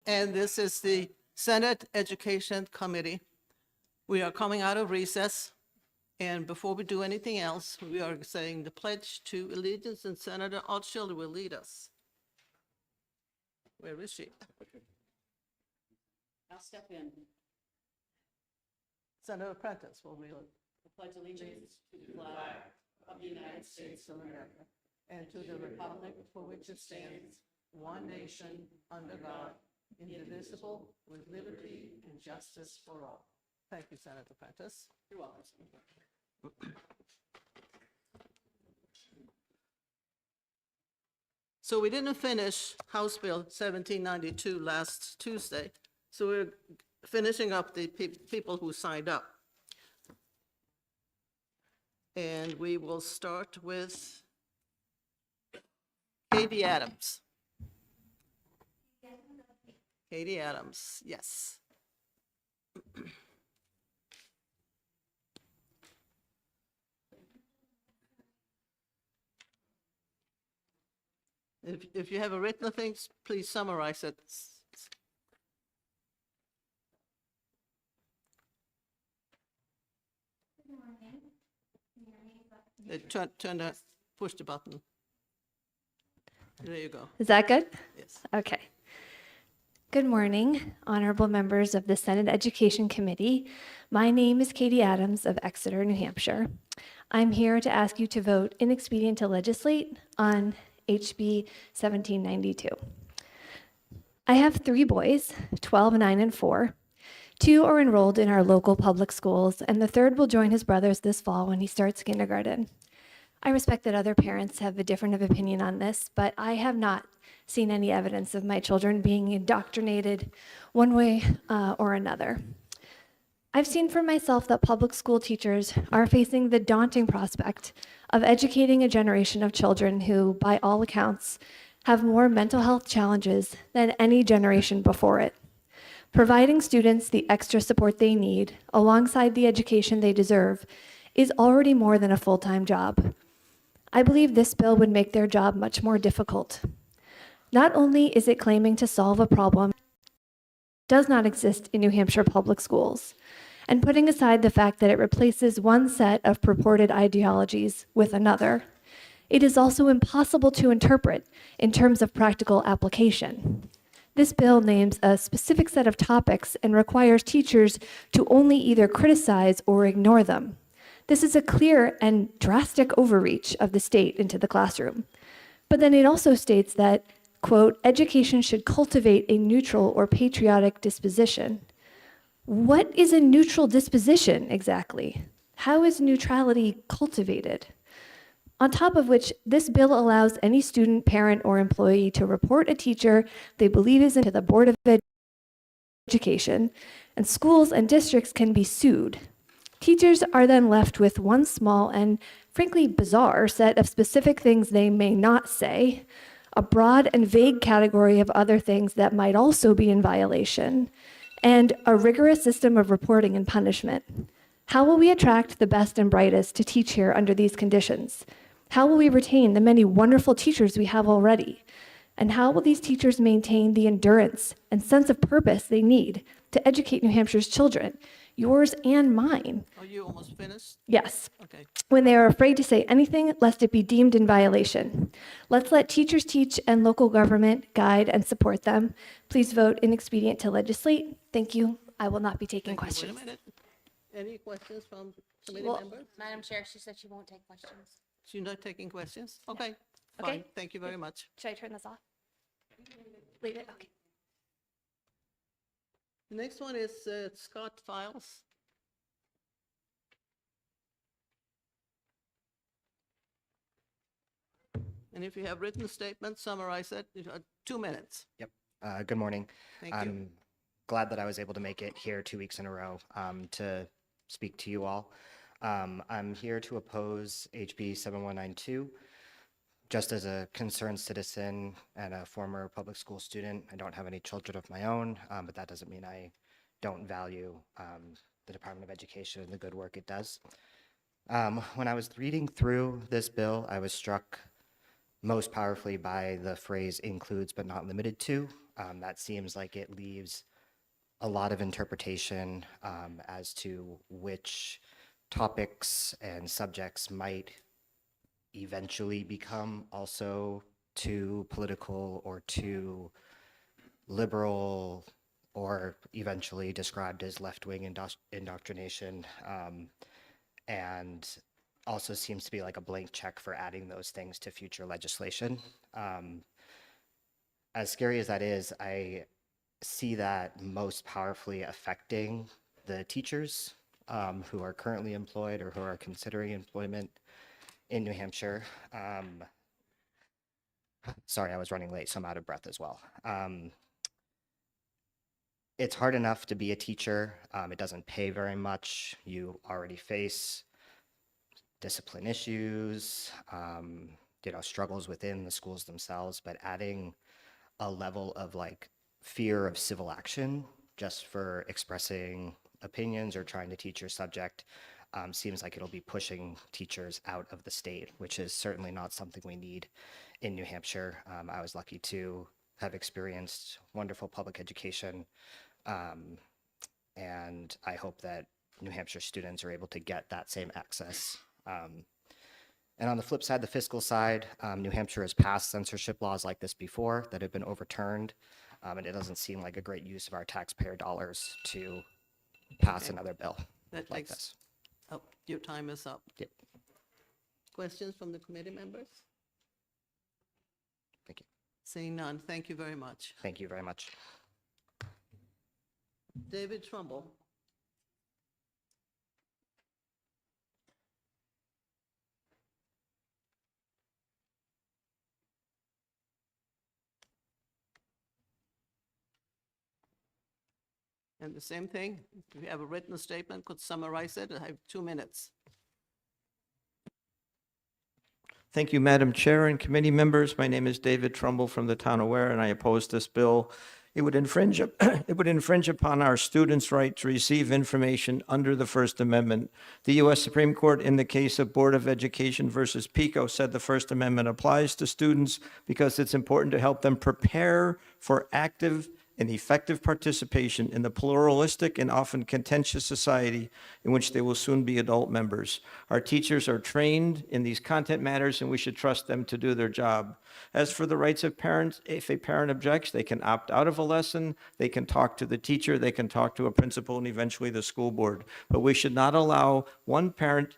And this is the Senate Education Committee. We are coming out of recess, and before we do anything else, we are saying the Pledge to Allegiance, and Senator Altshuler will lead us. Where is she? I'll step in. Senator Prentice will lead us. I pledge allegiance to the flag of the United States of America And to the republic for which it stands, one nation, under God, indivisible, with liberty and justice for all. Thank you, Senator Prentice. You're welcome. So we didn't finish House Bill 1792 last Tuesday, so we're finishing up the people who signed up. And we will start with Katie Adams. Katie Adams, yes. If you have a written thing, please summarize it. Push the button. There you go. Is that good? Yes. Okay. Good morning, honorable members of the Senate Education Committee. My name is Katie Adams of Exeter, New Hampshire. I'm here to ask you to vote inexpedient to legislate on HB 1792. I have 3 boys, 12, 9, and 4. 2 are enrolled in our local public schools, and the third will join his brothers this fall when he starts kindergarten. I respect that other parents have a different opinion on this, but I have not seen any evidence of my children being indoctrinated one way or another. I've seen for myself that public school teachers are facing the daunting prospect of educating a generation of children who, by all accounts, have more mental health challenges than any generation before it. Providing students the extra support they need, alongside the education they deserve, is already more than a full-time job. I believe this bill would make their job much more difficult. Not only is it claiming to solve a problem that does not exist in New Hampshire public schools, and putting aside the fact that it replaces one set of purported ideologies with another, it is also impossible to interpret in terms of practical application. This bill names a specific set of topics and requires teachers to only either criticize or ignore them. This is a clear and drastic overreach of the state into the classroom. But then it also states that, quote, education should cultivate a neutral or patriotic disposition. What is a neutral disposition exactly? How is neutrality cultivated? On top of which, this bill allows any student, parent, or employee to report a teacher they believe is into the Board of Education, and schools and districts can be sued. Teachers are then left with one small and frankly bizarre set of specific things they may not say, a broad and vague category of other things that might also be in violation, and a rigorous system of reporting and punishment. How will we attract the best and brightest to teach here under these conditions? How will we retain the many wonderful teachers we have already? And how will these teachers maintain the endurance and sense of purpose they need to educate New Hampshire's children, yours and mine? Are you almost finished? Yes. Okay. When they are afraid to say anything lest it be deemed in violation. Let's let teachers teach and local government guide and support them. Please vote inexpedient to legislate. Thank you. I will not be taking Thank you. Wait questions. a minute. Any questions from committee Well- members? Madam Chair, she said she won't take questions. She's not taking questions? Okay, Okay. fine. Thank you very much. Should I turn this off? Leave it? Okay. The next one is Scott Files. And if you have written statements, summarize it. You have 2 minutes. Yep. Good morning. Thank you. I'm glad that I was able to make it here 2 weeks in a row to speak to you all. I'm here to oppose HB 7192. Just as a concerned citizen and a former public school student, I don't have any children of my own, but that doesn't mean I don't value the Department of Education and the good work it does. When I was reading through this bill, I was struck most powerfully by the phrase includes but not limited to. That seems like it leaves a lot of interpretation as to which topics and subjects might eventually become also too political or too liberal or eventually described as left-wing indoctrination, and also seems to be like a blank check for adding those things to future legislation. As scary as that is, I see that most powerfully affecting the teachers who are currently employed or who are considering employment in New Hampshire. Sorry, I was running late, so I'm out of breath as well. It's hard enough to be a teacher. It doesn't pay very much. You already face discipline issues, struggles within the schools themselves, but adding a level of like fear of civil action just for expressing opinions or trying to teach your subject seems like it'll be pushing teachers out of the state, which is certainly not something we need in New Hampshire. I was lucky to have experienced wonderful public education, and I hope that New Hampshire students are able to get that same access. And on the flip side, the fiscal side, New Hampshire has passed censorship laws like this before that have been overturned, and it doesn't seem like a great use of our taxpayer dollars to pass another bill That like takes, this. oh, your time is up. Yep. Questions from the committee members? Thank you. Seeing none, thank you very much. Thank you very much. David Trumbull. And the same thing, if you have a written statement, could summarize it. I have 2 minutes. Thank you, Madam Chair and committee members. My name is David Trumbull from the town of Ware, and I oppose this bill. It would infringe upon our students' right to receive information under the First Amendment. The U.S. Supreme Court, in the case of Board of Education versus PICO, said the First Amendment applies to students because it's important to help them prepare for active and effective participation in the pluralistic and often contentious society in which they will soon be adult members. Our teachers are trained in these content matters, and we should trust them to do their job. As for the rights of parents, if a parent objects, they can opt out of a lesson, they can talk to the teacher, they can talk to a principal, and eventually the school board. But we should not allow one parent's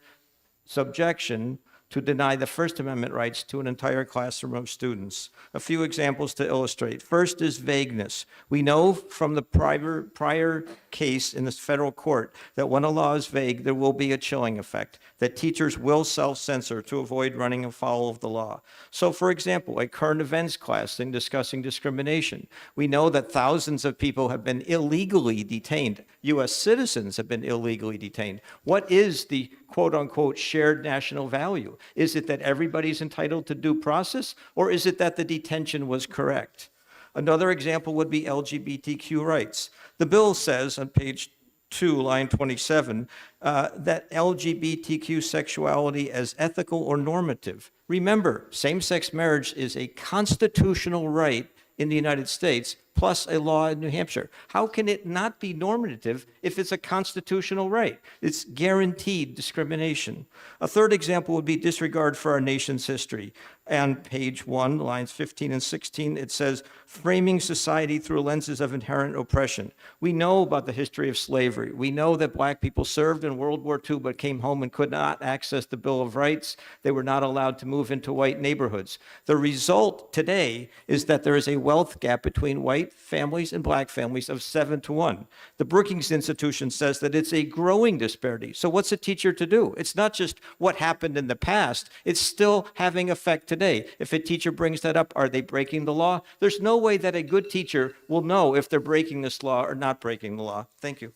subjection to deny the First Amendment rights to an entire classroom of students. A few examples to illustrate. First is vagueness. We know from the prior case in the federal court that when a law is vague, there will be a chilling effect, that teachers will self-censor to avoid running afoul of the law. So for example, a current events class in discussing discrimination, we know that thousands of people have been illegally detained. U.S. citizens have been illegally detained. What is the quote-unquote shared national value? Is it that everybody's entitled to due process, or is it that the detention was correct? Another example would be LGBTQ rights. The bill says on page 2, line 27, that LGBTQ sexuality as ethical or normative. Remember, same-sex marriage is a constitutional right in the United States, plus a law in New Hampshire. How can it not be normative if it's a constitutional right? It's guaranteed discrimination. A third example would be disregard for our nation's history. And page 1, lines 15 and 16, it says, framing society through lenses of inherent oppression. We know about the history of slavery. We know that black people served in World War II but came home and could not access the Bill of Rights. They were not allowed to move into white neighborhoods. The result today is that there is a wealth gap between white families and black families of 7-1. The Brookings Institution says that it's a growing disparity. So what's a teacher to do? It's not just what happened in the past, it's still having effect today. If a teacher brings that up, are they breaking the law? There's no way that a good teacher will know if they're breaking this law or not breaking the law. Thank you.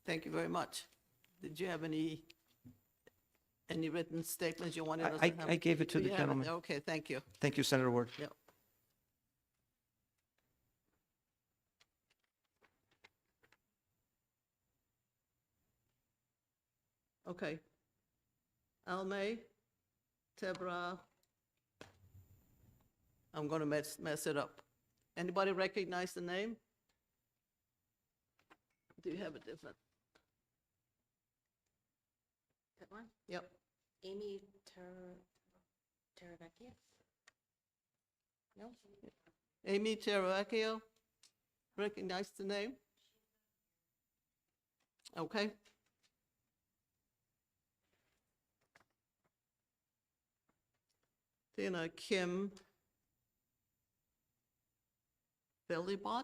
Thank you very much. Did you have any written statements you wanted us to I have? gave it to Do the you have it? gentleman. Okay, thank you. Thank you, Senator Ward. Yep. Okay. Almay, Tebra, I'm going to mess it up. Anybody recognize the name? Do you have a different? That one? Yep. Amy Teravecchia? No? Amy Teravecchio? Recognize the name? Okay. Then Kim Bellybot?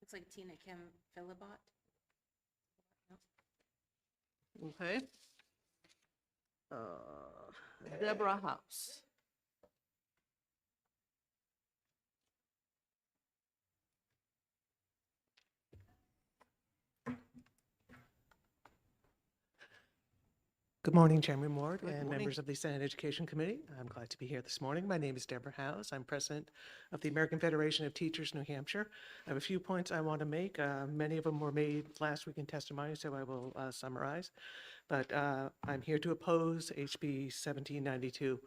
Looks like Tina Kim Philibot. Okay. Deborah House. Good morning, Chairman Ward Good and morning. members of the Senate Education Committee. I'm glad to be here this morning. My name is Deborah House. I'm president of the American Federation of Teachers, New Hampshire. I have a few points I want to make. Many of them were made last week in testimony, so I will summarize. But I'm here to oppose HB 1792.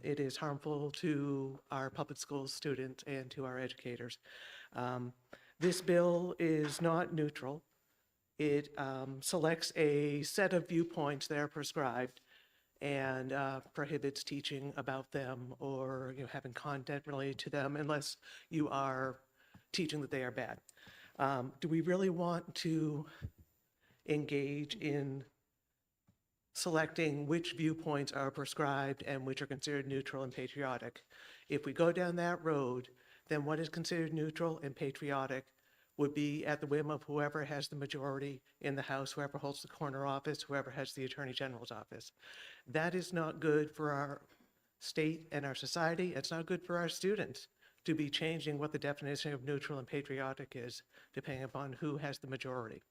It is harmful to our public school students and to our educators. This bill is not neutral. It selects a set of viewpoints that are prescribed and prohibits teaching about them or having content related to them unless you are teaching that they are bad. Do we really want to engage in selecting which viewpoints are prescribed and which are considered neutral and patriotic? If we go down that road, then what is considered neutral and patriotic would be at the whim of whoever has the majority in the House, whoever holds the corner office, whoever has the Attorney General's office. That is not good for our state and our society. It's not good for our students to be changing what the definition of neutral and patriotic is, depending upon who has the majority.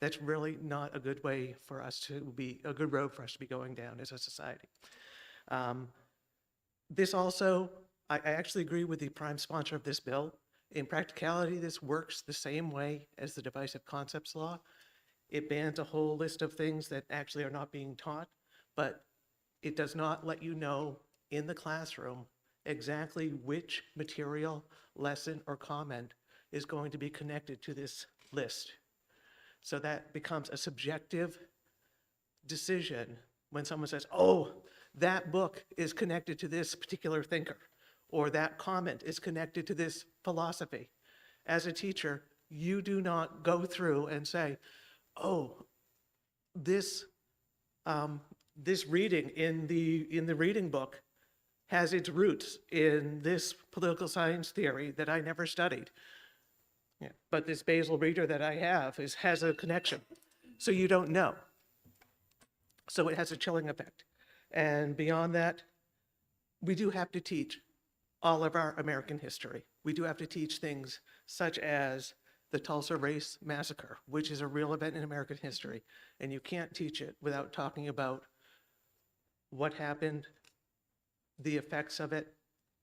That's really not a good way for us to be, a good road for us to be going down as a society. This also, I actually agree with the prime sponsor of this bill. In practicality, this works the same way as the Divisive Concepts Law. It bans a whole list of things that actually are not being taught, but it does not let you know in the classroom exactly which material, lesson, or comment is going to be connected to this list. So that becomes a subjective decision when someone says, oh, that book is connected to this particular thinker, or that comment is connected to this philosophy. As a teacher, you do not go through and say, oh, this reading in the reading book has its roots in this political science theory that I never studied. Yeah, but this basal reader that I have has a connection. So you don't know. So it has a chilling effect. And beyond that, we do have to teach all of our American history. We do have to teach things such as the Tulsa Race Massacre, which is a real event in American history. And you can't teach it without talking about what happened, the effects of it,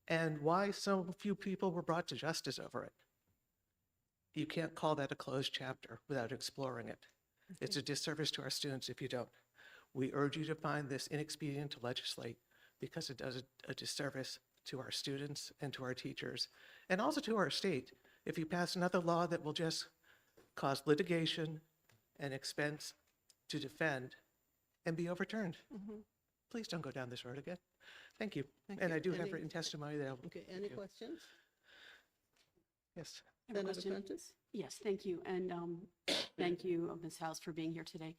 and why so few people were brought to justice over it. You can't call that a closed chapter without exploring it. It's a disservice to our students if you don't. We urge you to find this inexpedient to legislate because it does a disservice to our students and to our teachers, and also to our state. If you pass another law that will just cause litigation and expense to defend and be overturned, please don't go down this road again. Thank you. Thank And you. I do have Any- written testimony that I'll. Okay, any questions? Yes. I have a Senator question. Prentice? Yes, thank you. And thank you, Ms. House, for being here today.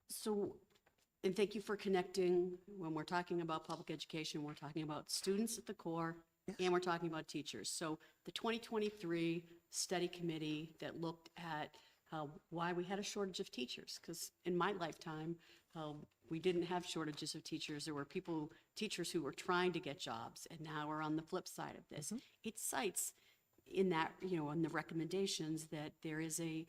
So, and thank you for connecting. When we're talking about public education, we're talking about students at the core, and we're talking about teachers. So the 2023 study committee that looked at why we had a shortage of teachers, because in my lifetime, we didn't have shortages of teachers. There were teachers who were trying to get jobs, and now we're on the flip side of this. It cites in that, in the recommendations that there is a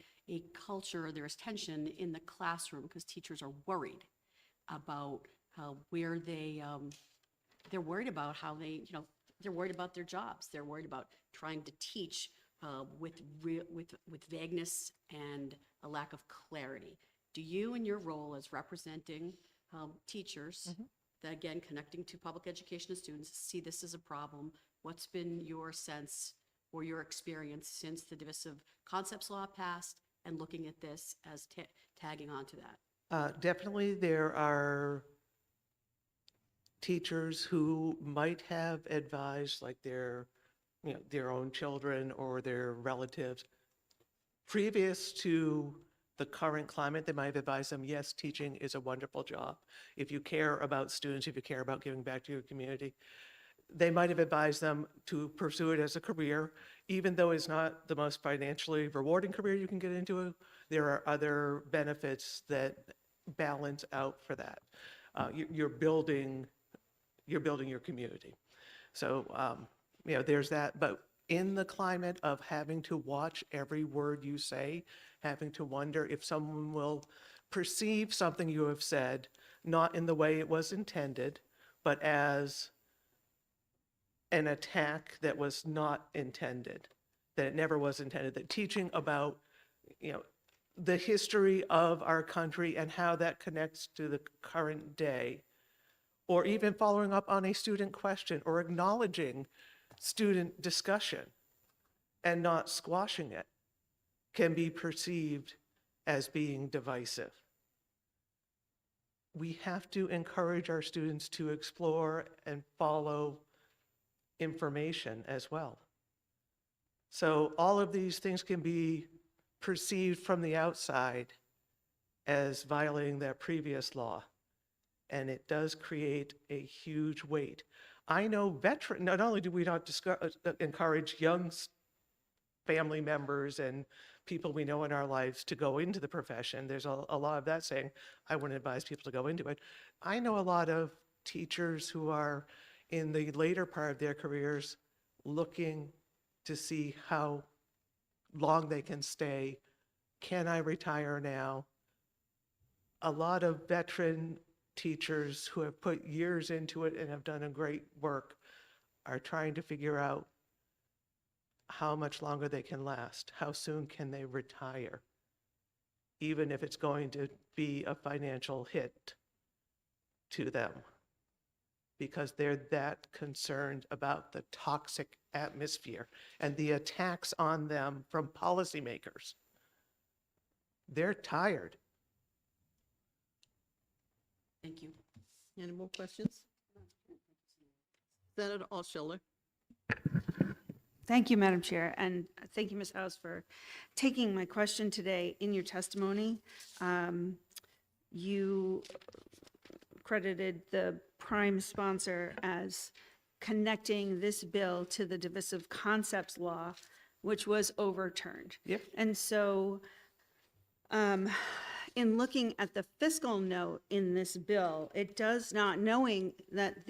culture, there is tension in the classroom because teachers are worried about where they're worried about how they, they're worried about their jobs. They're worried about trying to teach with vagueness and a lack of clarity. Do you, in your role as representing teachers, that again, connecting to public education and students, see this as a problem? What's been your sense or your experience since the Divisive Concepts Law passed and looking at this as tagging on to that? Definitely, there are teachers who might have advised like their own children or their relatives previous to the current climate. They might have advised them, yes, teaching is a wonderful job. If you care about students, if you care about giving back to your community, they might have advised them to pursue it as a career, even though it's not the most financially rewarding career you can get into. There are other benefits that balance out for that. You're building your community. So, there's that. But in the climate of having to watch every word you say, having to wonder if someone will perceive something you have said, not in the way it was intended, but as an attack that was not intended, that it never was intended, that teaching about, the history of our country and how that connects to the current day, or even following up on a student question or acknowledging student discussion and not squashing it, can be perceived as being divisive. We have to encourage our students to explore and follow information as well. So all of these things can be perceived from the outside as violating that previous law. And it does create a huge weight. I know not only do we not encourage young family members and people we know in our lives to go into the profession. There's a lot of that saying, I wouldn't advise people to go into it. I know a lot of teachers who are in the later part of their careers looking to see how long they can stay. Can I retire now? A lot of veteran teachers who have put years into it and have done a great work are trying to figure out how much longer they can last. How soon can they retire? Even if it's going to be a financial hit to them, because they're that concerned about the toxic atmosphere and the attacks on them from policymakers. They're tired. Thank you. Any more questions? Senator Altshuler. Thank you, Madam Chair, and thank you, Ms. House, for taking my question today in your testimony. You credited the prime sponsor as connecting this bill to the Divisive Concepts Law, which was overturned. Yep. And so, in looking at the fiscal note in this bill, it does not, knowing that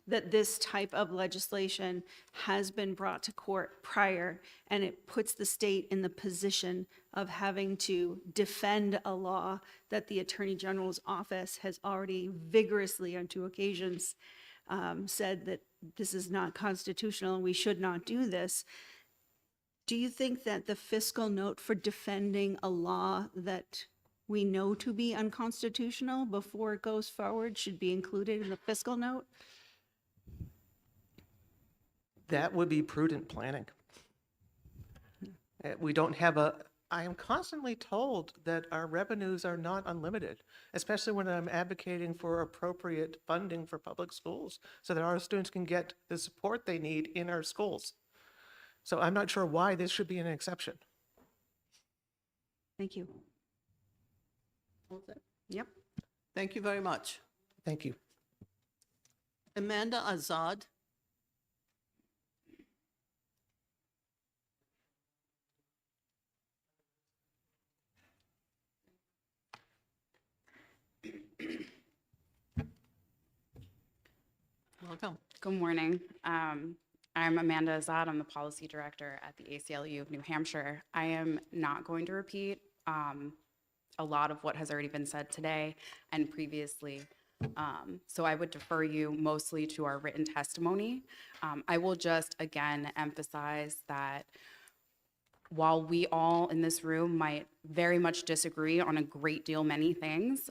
that this type of legislation has been brought to court prior, and it puts the state in the position of having to defend a law that the Attorney General's office has already vigorously on 2 occasions said that this is not constitutional and we should not do this. Do you think that the fiscal note for defending a law that we know to be unconstitutional before it goes forward should be included in the fiscal note? That would be prudent planning. We don't have I am constantly told that our revenues are not unlimited, especially when I'm advocating for appropriate funding for public schools so that our students can get the support they need in our schools. So I'm not sure why this should be an exception. Thank you. All set? Yep. Thank you very much. Thank you. Amanda Azad. Welcome. Good morning. I'm Amanda Azad. I'm the policy director at the ACLU of New Hampshire. I am not going to repeat a lot of what has already been said today and previously. So I would defer you mostly to our written testimony. I will just again emphasize that while we all in this room might very much disagree on a great deal many things,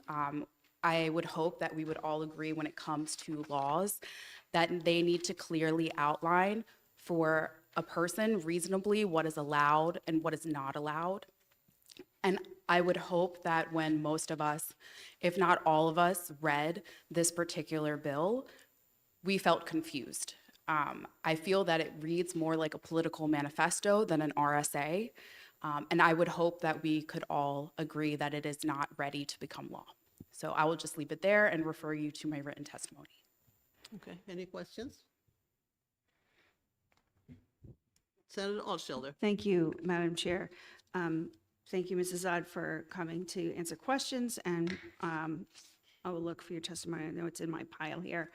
I would hope that we would all agree when it comes to laws that they need to clearly outline for a person reasonably what is allowed and what is not allowed. And I would hope that when most of us, if not all of us, read this particular bill, we felt confused. I feel that it reads more like a political manifesto than an RSA. And I would hope that we could all agree that it is not ready to become law. So I will just leave it there and refer you to my written testimony. Okay, any questions? Senator Altshelder. Thank you, Madam Chair. Thank you, Mrs. Zod, for coming to answer questions, and I will look for your testimony. I know it's in my pile here.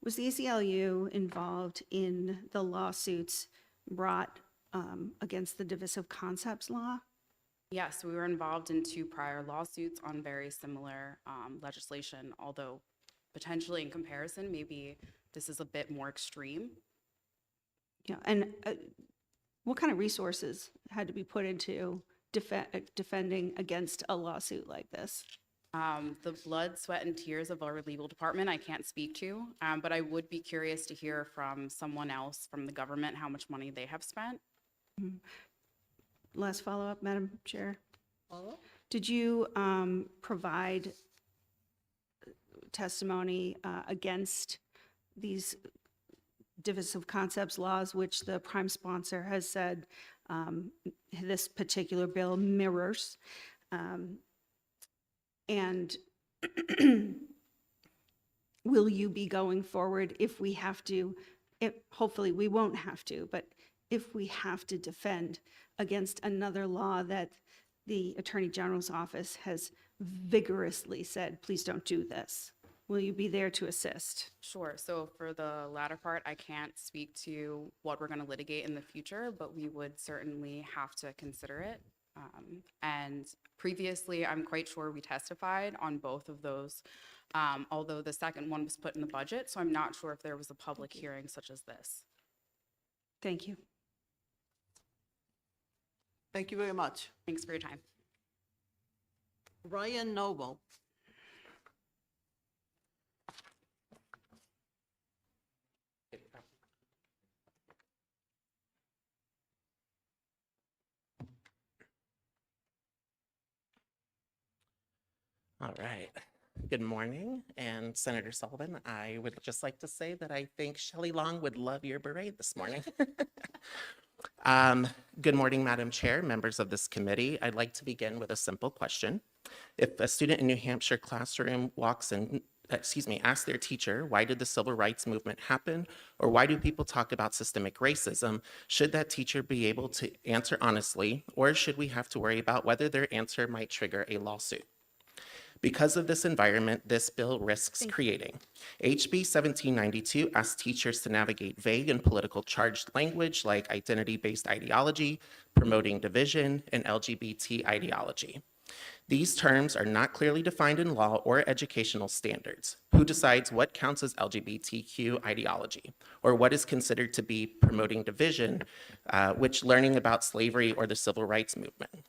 Was the ACLU involved in the lawsuits brought against the Divisive Concepts Law? Yes, we were involved in 2 prior lawsuits on very similar legislation, although potentially in comparison, maybe this is a bit more extreme. Yeah, and what kind of resources had to be put into defending against a lawsuit like this? The blood, sweat, and tears of our legal department, I can't speak to, but I would be curious to hear from someone else from the government how much money they have spent. Last follow-up, Madam Chair. Follow-up? Did you provide testimony against these divisive concepts laws, which the prime sponsor has said this particular bill mirrors? And will you be going forward if we have to, hopefully we won't have to, but if we have to defend against another law that the Attorney General's office has vigorously said, please don't do this? Will you be there to assist? Sure. So for the latter part, I can't speak to what we're going to litigate in the future, but we would certainly have to consider it. And previously, I'm quite sure we testified on both of those, although the second one was put in the budget, so I'm not sure if there was a public hearing such as this. Thank you. Thank you very much. Thanks for your time. Ryan Noble. All right. Good morning. And Senator Sullivan, I would just like to say that I think Shelley Long would love your beret this morning. Good morning, Madam Chair, members of this committee. I'd like to begin with a simple question. If a student in New Hampshire classroom walks in, asks their teacher, why did the civil rights movement happen? Or why do people talk about systemic racism? Should that teacher be able to answer honestly, or should we have to worry about whether their answer might trigger a lawsuit? Because of this environment, this bill risks creating. HB 1792 asks teachers to navigate vague and political charged language like identity-based ideology, promoting division, and LGBT ideology. These terms are not clearly defined in law or educational standards. Who decides what counts as LGBTQ ideology, or what is considered to be promoting division, which learning about slavery or the civil rights movement?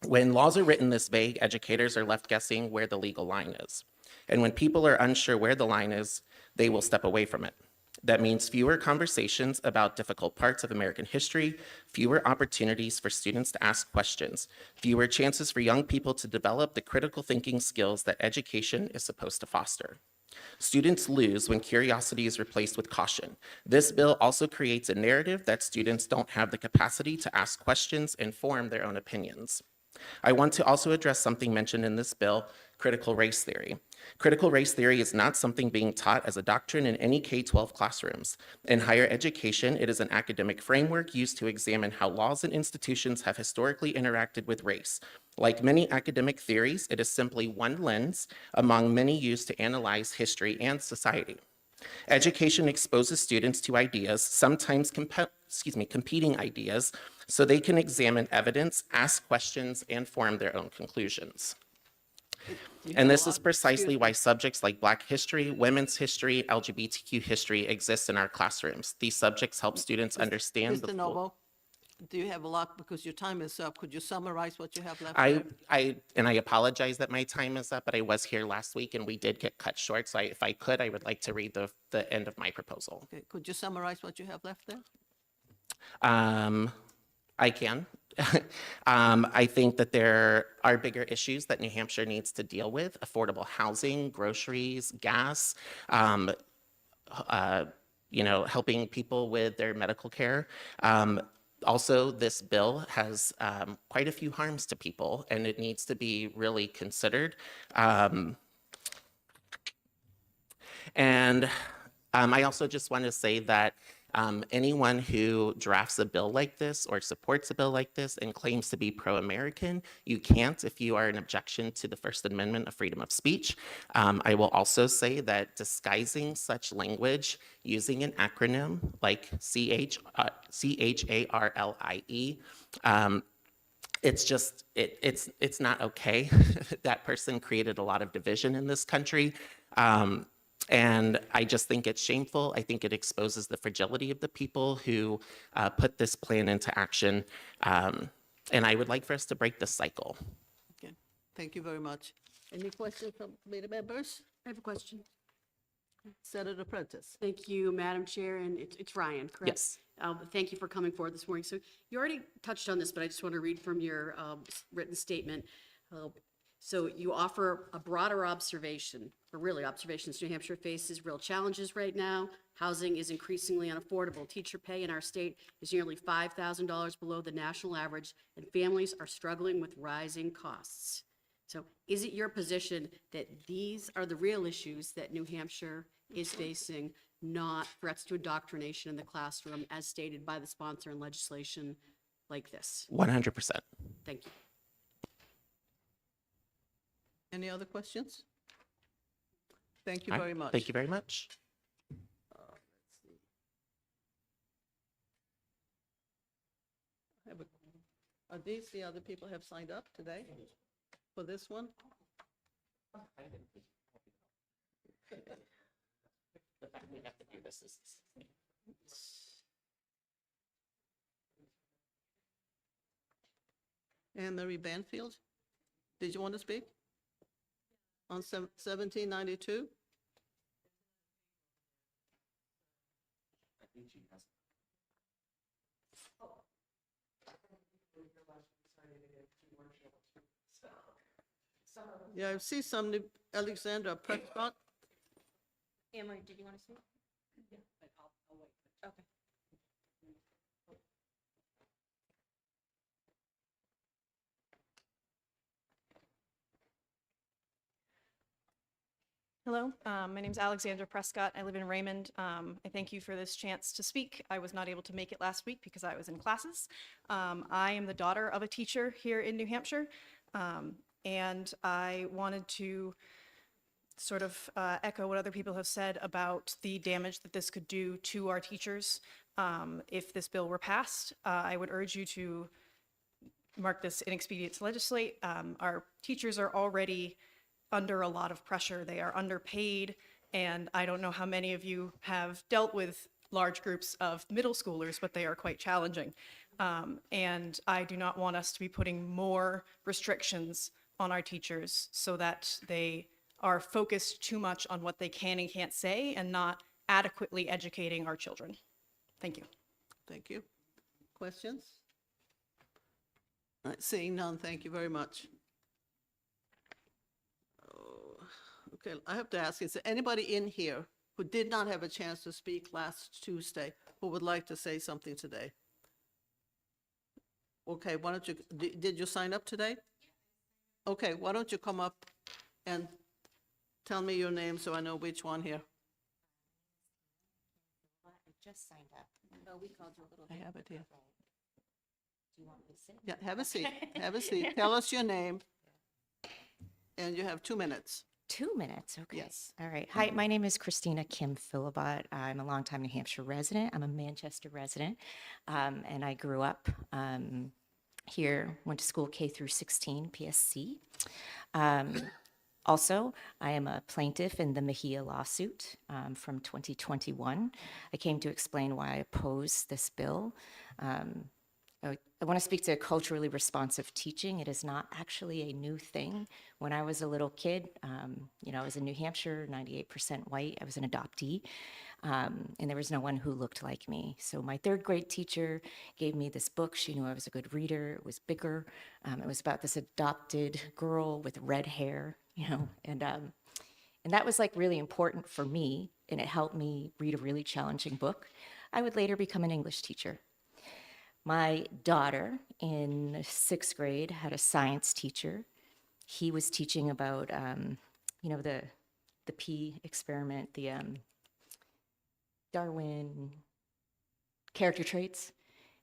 When laws are written this vague, educators are left guessing where the legal line is. And when people are unsure where the line is, they will step away from it. That means fewer conversations about difficult parts of American history, fewer opportunities for students to ask questions, fewer chances for young people to develop the critical thinking skills that education is supposed to foster. Students lose when curiosity is replaced with caution. This bill also creates a narrative that students don't have the capacity to ask questions and form their own opinions. I want to also address something mentioned in this bill, critical race theory. Critical race theory is not something being taught as a doctrine in any K-12 classrooms. In higher education, it is an academic framework used to examine how laws and institutions have historically interacted with race. Like many academic theories, it is simply one lens among many used to analyze history and society. Education exposes students to ideas, sometimes competing ideas, so they can examine evidence, ask questions, and form their own conclusions. You And have a this is lot. precisely Excuse why me. subjects like Black history, women's history, LGBTQ history exist in our classrooms. These subjects help students understand the Mr. full. Noble, do you have a lot, because your time is up, could you summarize what you have left there? I apologize that my time is up, but I was here last week and we did get cut short. So if I could, I would like to read the end of my proposal. Okay, could you summarize what you have left there? I can. I think that there are bigger issues that New Hampshire needs to deal with: affordable housing, groceries, gas, helping people with their medical care. Also, this bill has quite a few harms to people, and it needs to be really considered. I also just want to say that anyone who drafts a bill like this or supports a bill like this and claims to be pro-American, you can't if you are an objection to the First Amendment of freedom of speech. I will also say that disguising such language using an acronym like CHARLIE, it's not okay. That person created a lot of division in this country. And I just think it's shameful. I think it exposes the fragility of the people who put this plan into action. And I would like for us to break this cycle. Okay, thank you very much. Any questions from committee members? I have a question. Senator Prentice? Thank you, Madam Chair, and it's Ryan, correct? Yes. Thank you for coming forward this morning. So you already touched on this, but I just want to read from your written statement. So you offer a broader observation, or really observations. New Hampshire faces real challenges right now. Housing is increasingly unaffordable. Teacher pay in our state is nearly $5,000 below the national average, and families are struggling with rising costs. So is it your position that these are the real issues that New Hampshire is facing, not threats to indoctrination in the classroom as stated by the sponsor in legislation like this? 100%. Thank you. Any other questions? Thank you All right, very much. Thank you very much. Are these the other people have signed up today for this one? The fact we have to do this is. Anne Marie Banfield, did you want to speak? On 1792? Yeah, I see some, Alexandra Prescott. Emery, did you want to speak? Yeah, but I'll wait. Okay. Hello, my name is Alexandra Prescott. I live in Raymond. I thank you for this chance to speak. I was not able to make it last week because I was in classes. I am the daughter of a teacher here in New Hampshire, and I wanted to sort of echo what other people have said about the damage that this could do to our teachers. If this bill were passed, I would urge you to mark this inexpedient to legislate. Our teachers are already under a lot of pressure. They are underpaid, and I don't know how many of you have dealt with large groups of middle schoolers, but they are quite challenging. And I do not want us to be putting more restrictions on our teachers so that they are focused too much on what they can and can't say and not adequately educating our children. Thank you. Thank you. Questions? All right, seeing none, thank you very much. Okay, I have to ask, is there anybody in here who did not have a chance to speak last Tuesday who would like to say something today? Okay, why don't you, did you sign up today? Okay, why don't you come up and tell me your name so I know which one here. I just signed up. Oh, we called you a little I bit. have it here. Do you want me to sit? Yeah, have a seat, have a seat. Tell us your name. And you have 2 minutes. 2 minutes, okay. Yes. All right. Hi, my name is Christina Kim Philibot. I'm a longtime New Hampshire resident. I'm a Manchester resident, and I grew up here, went to school K through 16, PSC. Also, I am a plaintiff in the Mejia lawsuit from 2021. I came to explain why I oppose this bill. I want to speak to culturally responsive teaching. It is not actually a new thing. When I was a little kid, I was in New Hampshire, 98% white. I was an adoptee, and there was no one who looked like me. So my third grade teacher gave me this book. She knew I was a good reader. It was bigger. It was about this adopted girl with red hair, and that was like really important for me, and it helped me read a really challenging book. I would later become an English teacher. My daughter in 6th grade had a science teacher. He was teaching about, the pea experiment, the Darwin character traits.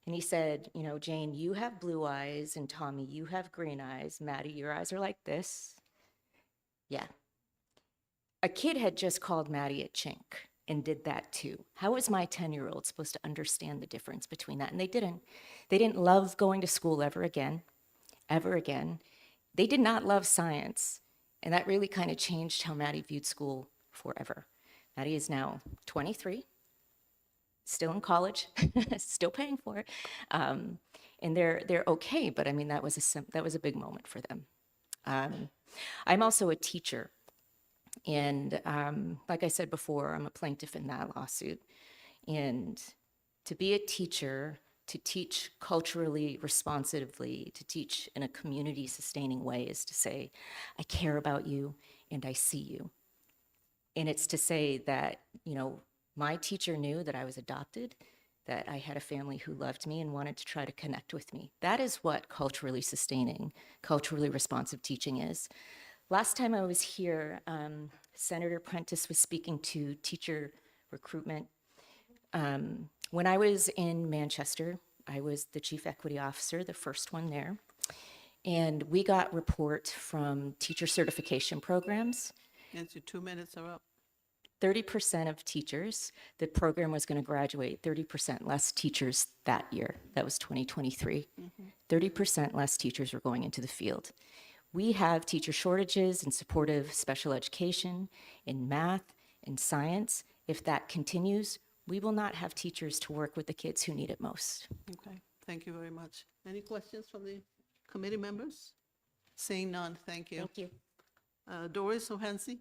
And he said, Jane, you have blue eyes, and Tommy, you have green eyes. Maddie, your eyes are like this. Yeah. A kid had just called Maddie a chink and did that too. How was my 10-year-old supposed to understand the difference between that? And they didn't. They didn't love going to school ever again. They did not love science. And that really kind of changed how Maddie viewed school forever. Maddie is now 23, still in college, still paying for it. And they're okay, but I mean, that was a big moment for them. I'm also a teacher. And like I said before, I'm a plaintiff in that lawsuit. And to be a teacher, to teach culturally responsively, to teach in a community-sustaining way is to say, I care about you and I see you. And it's to say that, my teacher knew that I was adopted, that I had a family who loved me and wanted to try to connect with me. That is what culturally sustaining, culturally responsive teaching is. Last time I was here, Senator Prentice was speaking to teacher recruitment. When I was in Manchester, I was the chief equity officer, the first one there. And we got report from teacher certification programs. Nancy, 2 minutes are up. 30% of teachers, the program was going to graduate 30% less teachers that year. That was 2023. 30% less teachers were going into the field. We have teacher shortages in supportive special education, in math, in science. If that continues, we will not have teachers to work with the kids who need it most. Okay, thank you very much. Any questions from the committee members? Seeing none, thank you. Thank you. Doris O'Hansi?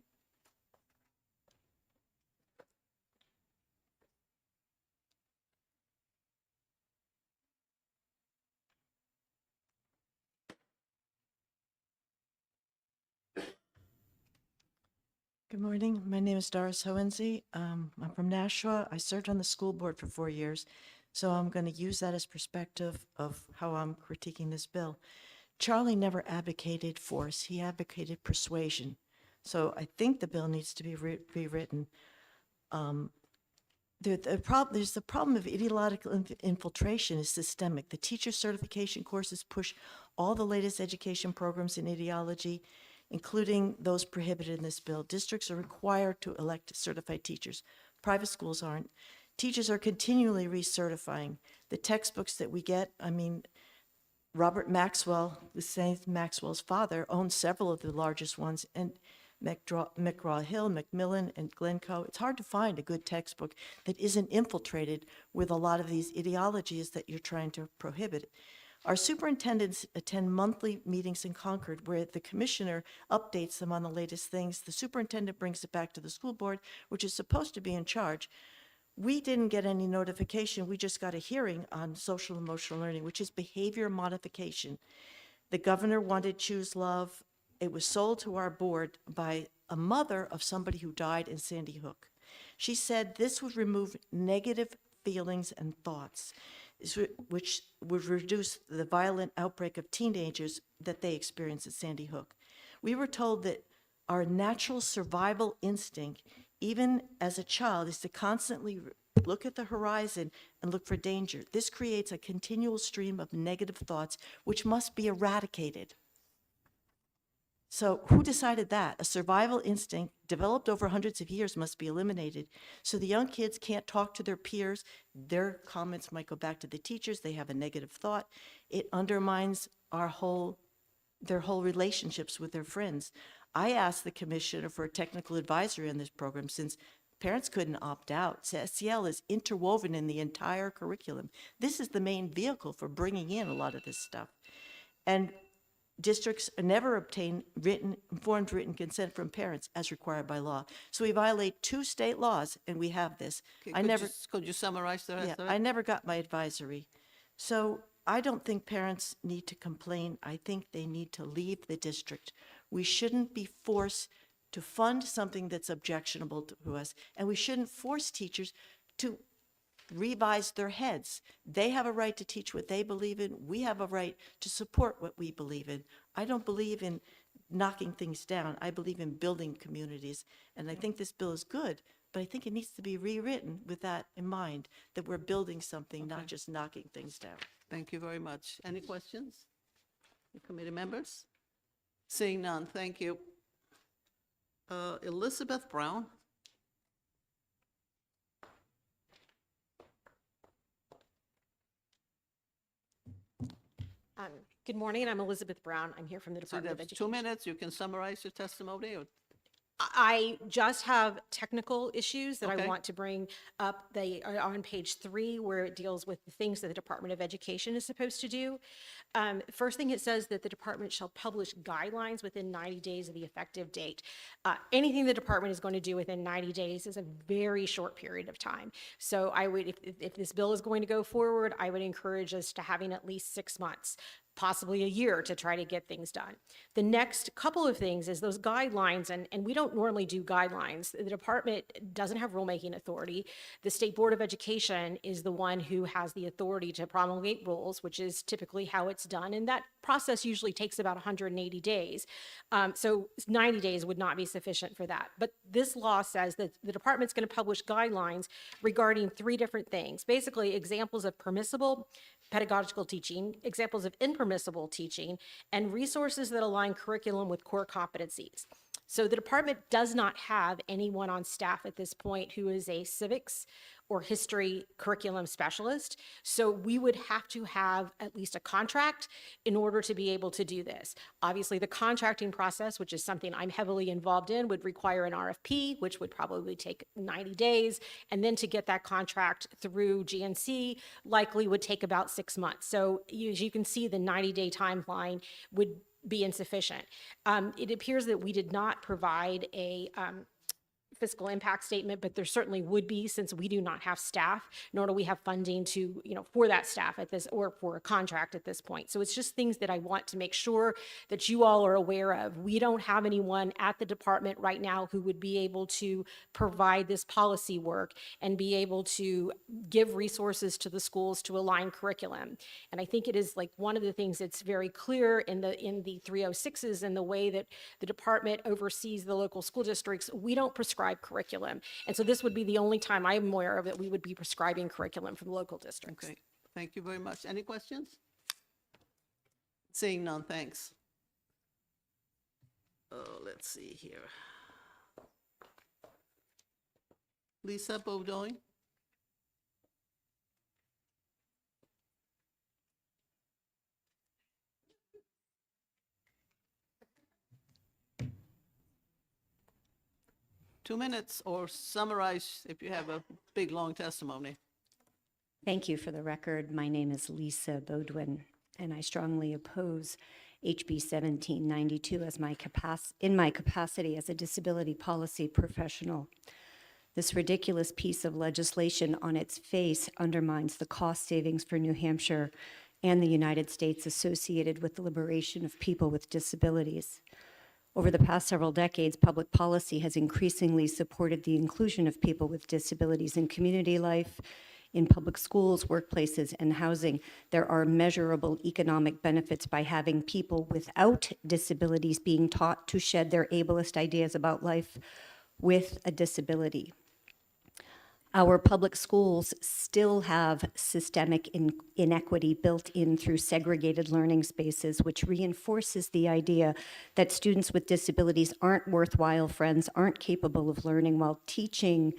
Good morning. My name is Doris Hohensie. I'm from Nashua. I served on the school board for 4 years, so I'm going to use that as perspective of how I'm critiquing this bill. Charlie never advocated force. He advocated persuasion. So I think the bill needs to be rewritten. There's the problem of ideological infiltration is systemic. The teacher certification courses push all the latest education programs in ideology, including those prohibited in this bill. Districts are required to elect certified teachers. Private schools aren't. Teachers are continually recertifying. The textbooks that we get, Robert Maxwell, the same Maxwell's father, owns several of the largest ones, and McGraw-Hill, Macmillan, and Glencoe. It's hard to find a good textbook that isn't infiltrated with a lot of these ideologies that you're trying to prohibit. Our superintendents attend monthly meetings in Concord where the commissioner updates them on the latest things. The superintendent brings it back to the school board, which is supposed to be in charge. We didn't get any notification. We just got a hearing on social emotional learning, which is behavior modification. The governor wanted Choose Love. It was sold to our board by a mother of somebody who died in Sandy Hook. She said this would remove negative feelings and thoughts, which would reduce the violent outbreak of teenagers that they experienced at Sandy Hook. We were told that our natural survival instinct, even as a child, is to constantly look at the horizon and look for danger. This creates a continual stream of negative thoughts, which must be eradicated. So who decided that? A survival instinct developed over hundreds of years must be eliminated. So the young kids can't talk to their peers. Their comments might go back to the teachers. They have a negative thought. It undermines their whole relationships with their friends. I asked the commissioner for a technical advisory on this program since parents couldn't opt out. So SEL is interwoven in the entire curriculum. This is the main vehicle for bringing in a lot of this stuff. And districts never obtain informed written consent from parents as required by law. So we violate 2 state laws, and we have this. Okay, could you summarize the rest Yeah, of it? I never got my advisory. So I don't think parents need to complain. I think they need to leave the district. We shouldn't be forced to fund something that's objectionable to us, and we shouldn't force teachers to revise their heads. They have a right to teach what they believe in. We have a right to support what we believe in. I don't believe in knocking things down. I believe in building communities. And I think this bill is good, but I think it needs to be rewritten with that in mind, that we're building something, not just knocking things down. Thank you very much. Any questions? The committee members? Seeing none, thank you. Elizabeth Brown? Good morning, I'm Elizabeth Brown. I'm here from the So Department of there's Education. 2 minutes, you can summarize your testimony, or I just have technical issues that Okay. I want to bring up. They are on page 3, where it deals with the things that the Department of Education is supposed to do. First thing, it says that the department shall publish guidelines within 90 days of the effective date. Anything the department is going to do within 90 days is a very short period of time. So I would, if this bill is going to go forward, I would encourage us to having at least 6 months, possibly a year, to try to get things done. The next couple of things is those guidelines, and we don't normally do guidelines. The department doesn't have rulemaking authority. The State Board of Education is the one who has the authority to promulgate rules, which is typically how it's done, and that process usually takes about 180 days. So 90 days would not be sufficient for that. But this law says that the department's going to publish guidelines regarding 3 different things. Basically, examples of permissible pedagogical teaching, examples of impermissible teaching, and resources that align curriculum with core competencies. So the department does not have anyone on staff at this point who is a civics or history curriculum specialist. So we would have to have at least a contract in order to be able to do this. Obviously, the contracting process, which is something I'm heavily involved in, would require an RFP, which would probably take 90 days. And then to get that contract through GNC likely would take about 6 months. So as you can see, the 90-day timeline would be insufficient. It appears that we did not provide a fiscal impact statement, but there certainly would be, since we do not have staff, nor do we have funding to, for that staff at this, or for a contract at this point. So it's just things that I want to make sure that you all are aware of. We don't have anyone at the department right now who would be able to provide this policy work and be able to give resources to the schools to align curriculum. And I think it is like one of the things that's very clear in the 306s and the way that the department oversees the local school districts. We don't prescribe curriculum. And so this would be the only time I'm aware of that we would be prescribing curriculum for the local districts. Okay, thank you very much. Any questions? Seeing none, thanks. Let's see here. Lisa Bowdoin? Two minutes, or summarize if you have a big, long testimony. Thank you. For the record, my name is Lisa Bodwin, and I strongly oppose HB 1792 in my capacity as a disability policy professional. This ridiculous piece of legislation on its face undermines the cost savings for New Hampshire and the United States associated with the liberation of people with disabilities. Over the past several decades, public policy has increasingly supported the inclusion of people with disabilities in community life, in public schools, workplaces, and housing. There are measurable economic benefits by having people without disabilities being taught to shed their ableist ideas about life with a disability. Our public schools still have systemic inequity built in through segregated learning spaces, which reinforces the idea that students with disabilities aren't worthwhile friends, aren't capable of learning, while teaching,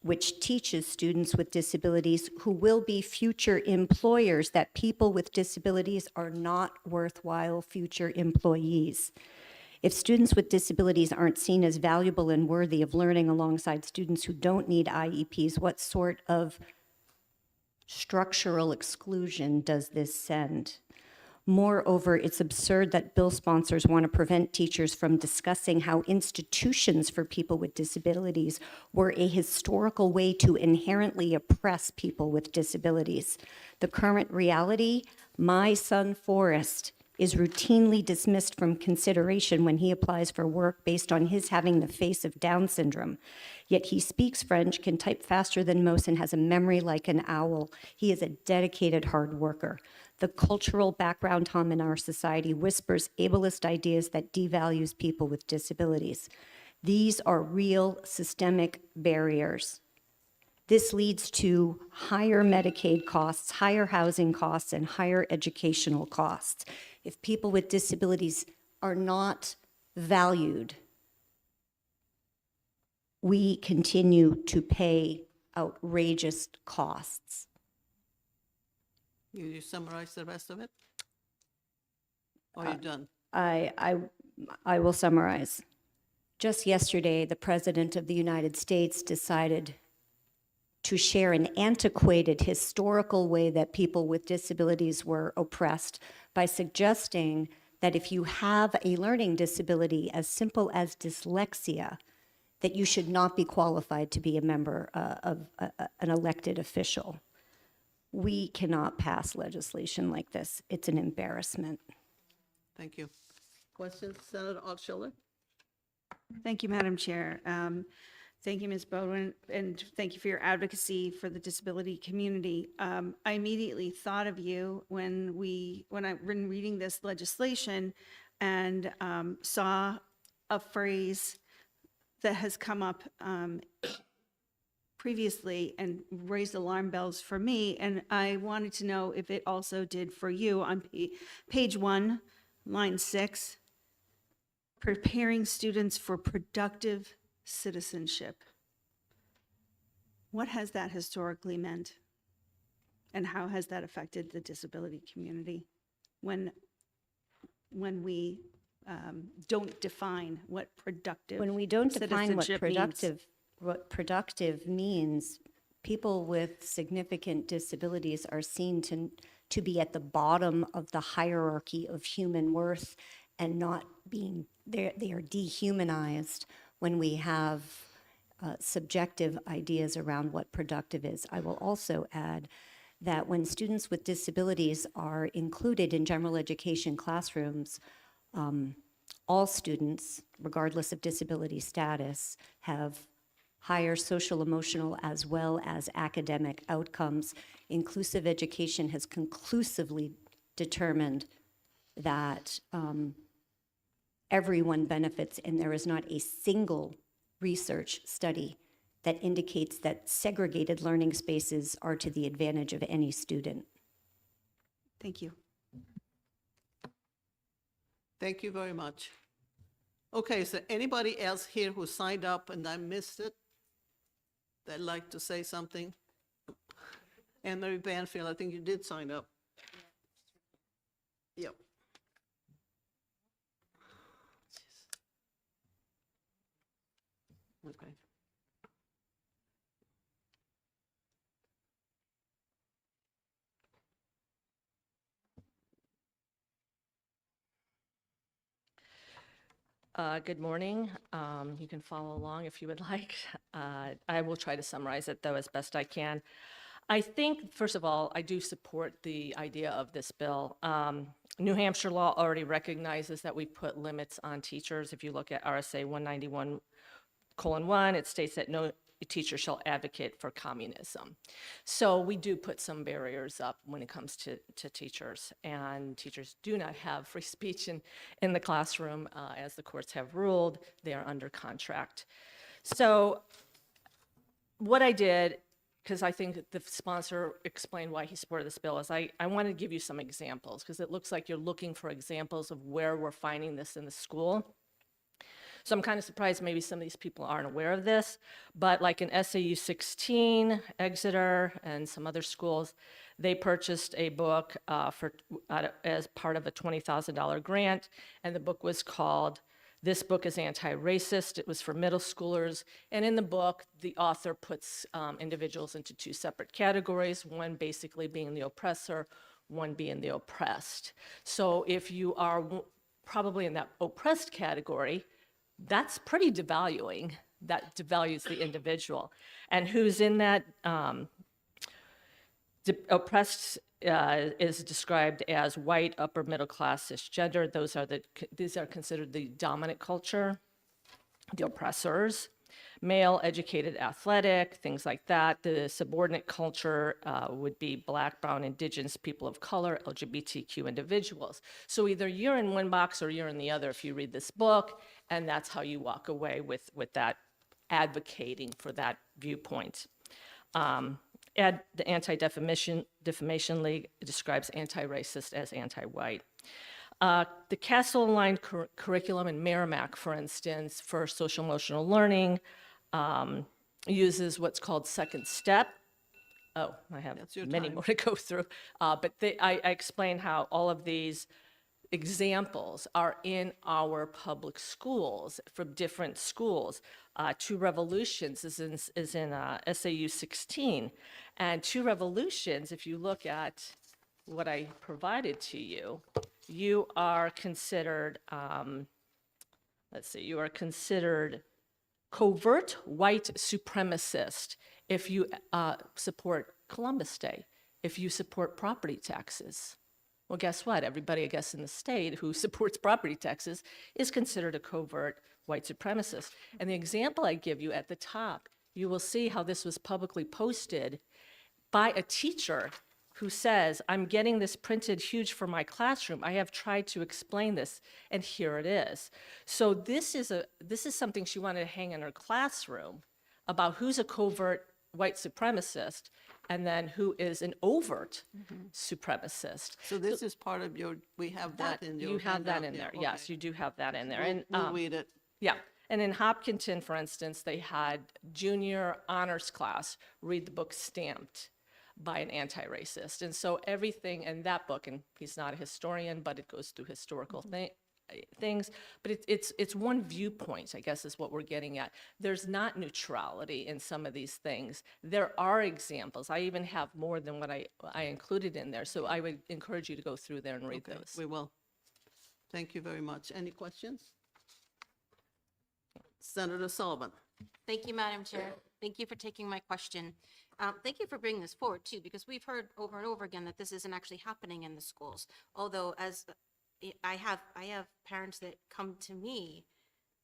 which teaches students with disabilities who will be future employers, that people with disabilities are not worthwhile future employees. If students with disabilities aren't seen as valuable and worthy of learning alongside students who don't need IEPs, what sort of structural exclusion does this send? Moreover, it's absurd that bill sponsors want to prevent teachers from discussing how institutions for people with disabilities were a historical way to inherently oppress people with disabilities. The current reality, my son Forrest is routinely dismissed from consideration when he applies for work based on his having the face of Down syndrome. Yet he speaks French, can type faster than most, and has a memory like an owl. He is a dedicated hard worker. The cultural background, Tom, in our society whispers ableist ideas that devalues people with disabilities. These are real systemic barriers. This leads to higher Medicaid costs, higher housing costs, and higher educational costs. If people with disabilities are not valued, we continue to pay outrageous costs. You summarize the rest of it? Or are you done? I will summarize. Just yesterday, the President of the United States decided to share an antiquated historical way that people with disabilities were oppressed by suggesting that if you have a learning disability as simple as dyslexia, that you should not be qualified to be a member of an elected official. We cannot pass legislation like this. It's an embarrassment. Thank you. Questions, Senator Altshuler? Thank you, Madam Chair. Thank you, Ms. Bodwin, and thank you for your advocacy for the disability community. I immediately thought of you when I've been reading this legislation and saw a phrase that has come up previously and raised alarm bells for me, and I wanted to know if it also did for you. On page 1, line 6, preparing students for productive citizenship. What has that historically meant? And how has that affected the disability community when we don't define what productive When we don't define what citizenship means? productive means, people with significant disabilities are seen to be at the bottom of the hierarchy of human worth and not being, they are dehumanized when we have subjective ideas around what productive is. I will also add that when students with disabilities are included in general education classrooms, all students, regardless of disability status, have higher social, emotional, as well as academic outcomes. Inclusive education has conclusively determined that everyone benefits, and there is not a single research study that indicates that segregated learning spaces are to the advantage of any student. Thank you. Thank you very much. Okay, is there anybody else here who signed up and I missed it? That'd like to say something? Anne Marie Banfield, I think you did sign up. Yep. Okay. Good morning. You can follow along if you would like. I will try to summarize it, though, as best I can. I think, first of all, I do support the idea of this bill. New Hampshire law already recognizes that we put limits on teachers. If you look at RSA 191:1, it states that no teacher shall advocate for communism. So we do put some barriers up when it comes to teachers, and teachers do not have free speech in the classroom, as the courts have ruled. They are under contract. So what I did, because I think the sponsor explained why he supported this bill, is I wanted to give you some examples, because it looks like you're looking for examples of where we're finding this in the school. So I'm kind of surprised maybe some of these people aren't aware of this, but like in SAU 16, Exeter, and some other schools, they purchased a book as part of a $20,000 grant, and the book was called This book is anti-racist. It was for middle schoolers. And in the book, the author puts individuals into two separate categories, one basically being the oppressor, one being the oppressed. So if you are probably in that oppressed category, that's pretty devaluing. That devalues the individual. And who's in that oppressed is described as white, upper middle class, cisgender. These are considered the dominant culture, the oppressors. Male, educated, athletic, things like that. The subordinate culture would be Black, brown, indigenous, people of color, LGBTQ individuals. So either you're in one box or you're in the other if you read this book, and that's how you walk away with that advocating for that viewpoint. The Anti-Defamation League describes anti-racist as anti-white. The Castle-aligned curriculum in Merrimack, for instance, for social emotional learning, uses what's called second step. Oh, I have That's your many time. more to go through. But I explain how all of these examples are in our public schools from different schools. Two Revolutions is in SAU 16. And Two Revolutions, if you look at what I provided to you, you are considered, you are considered covert white supremacist if you support Columbus Day, if you support property taxes. Well, guess what? Everybody, I guess, in the state who supports property taxes is considered a covert white supremacist. And the example I give you at the top, you will see how this was publicly posted by a teacher who says, I'm getting this printed huge for my classroom. I have tried to explain this, and here it is. So this is something she wanted to hang in her classroom about who's a covert white supremacist and then who is an overt supremacist. So this is part of your, we have that in your. You have that handout in there, here. yes, Okay. you do have that in there. We'll- And We'll read it. yeah, and in Hopkinton, for instance, they had junior honors class read the book Stamped by an anti-racist. And so everything in that book, and he's not a historian, but it goes through historical things, but it's one viewpoint, I guess, is what we're getting at. There's not neutrality in some of these things. There are examples. I even have more than what I included in there. So I would encourage you to go through there and read Okay, those. we will. Thank you very much. Any questions? Senator Sullivan. Thank you, Madam Chair. Thank you for taking my question. Thank you for bringing this forward too, because we've heard over and over again that this isn't actually happening in the schools. Although as I have parents that come to me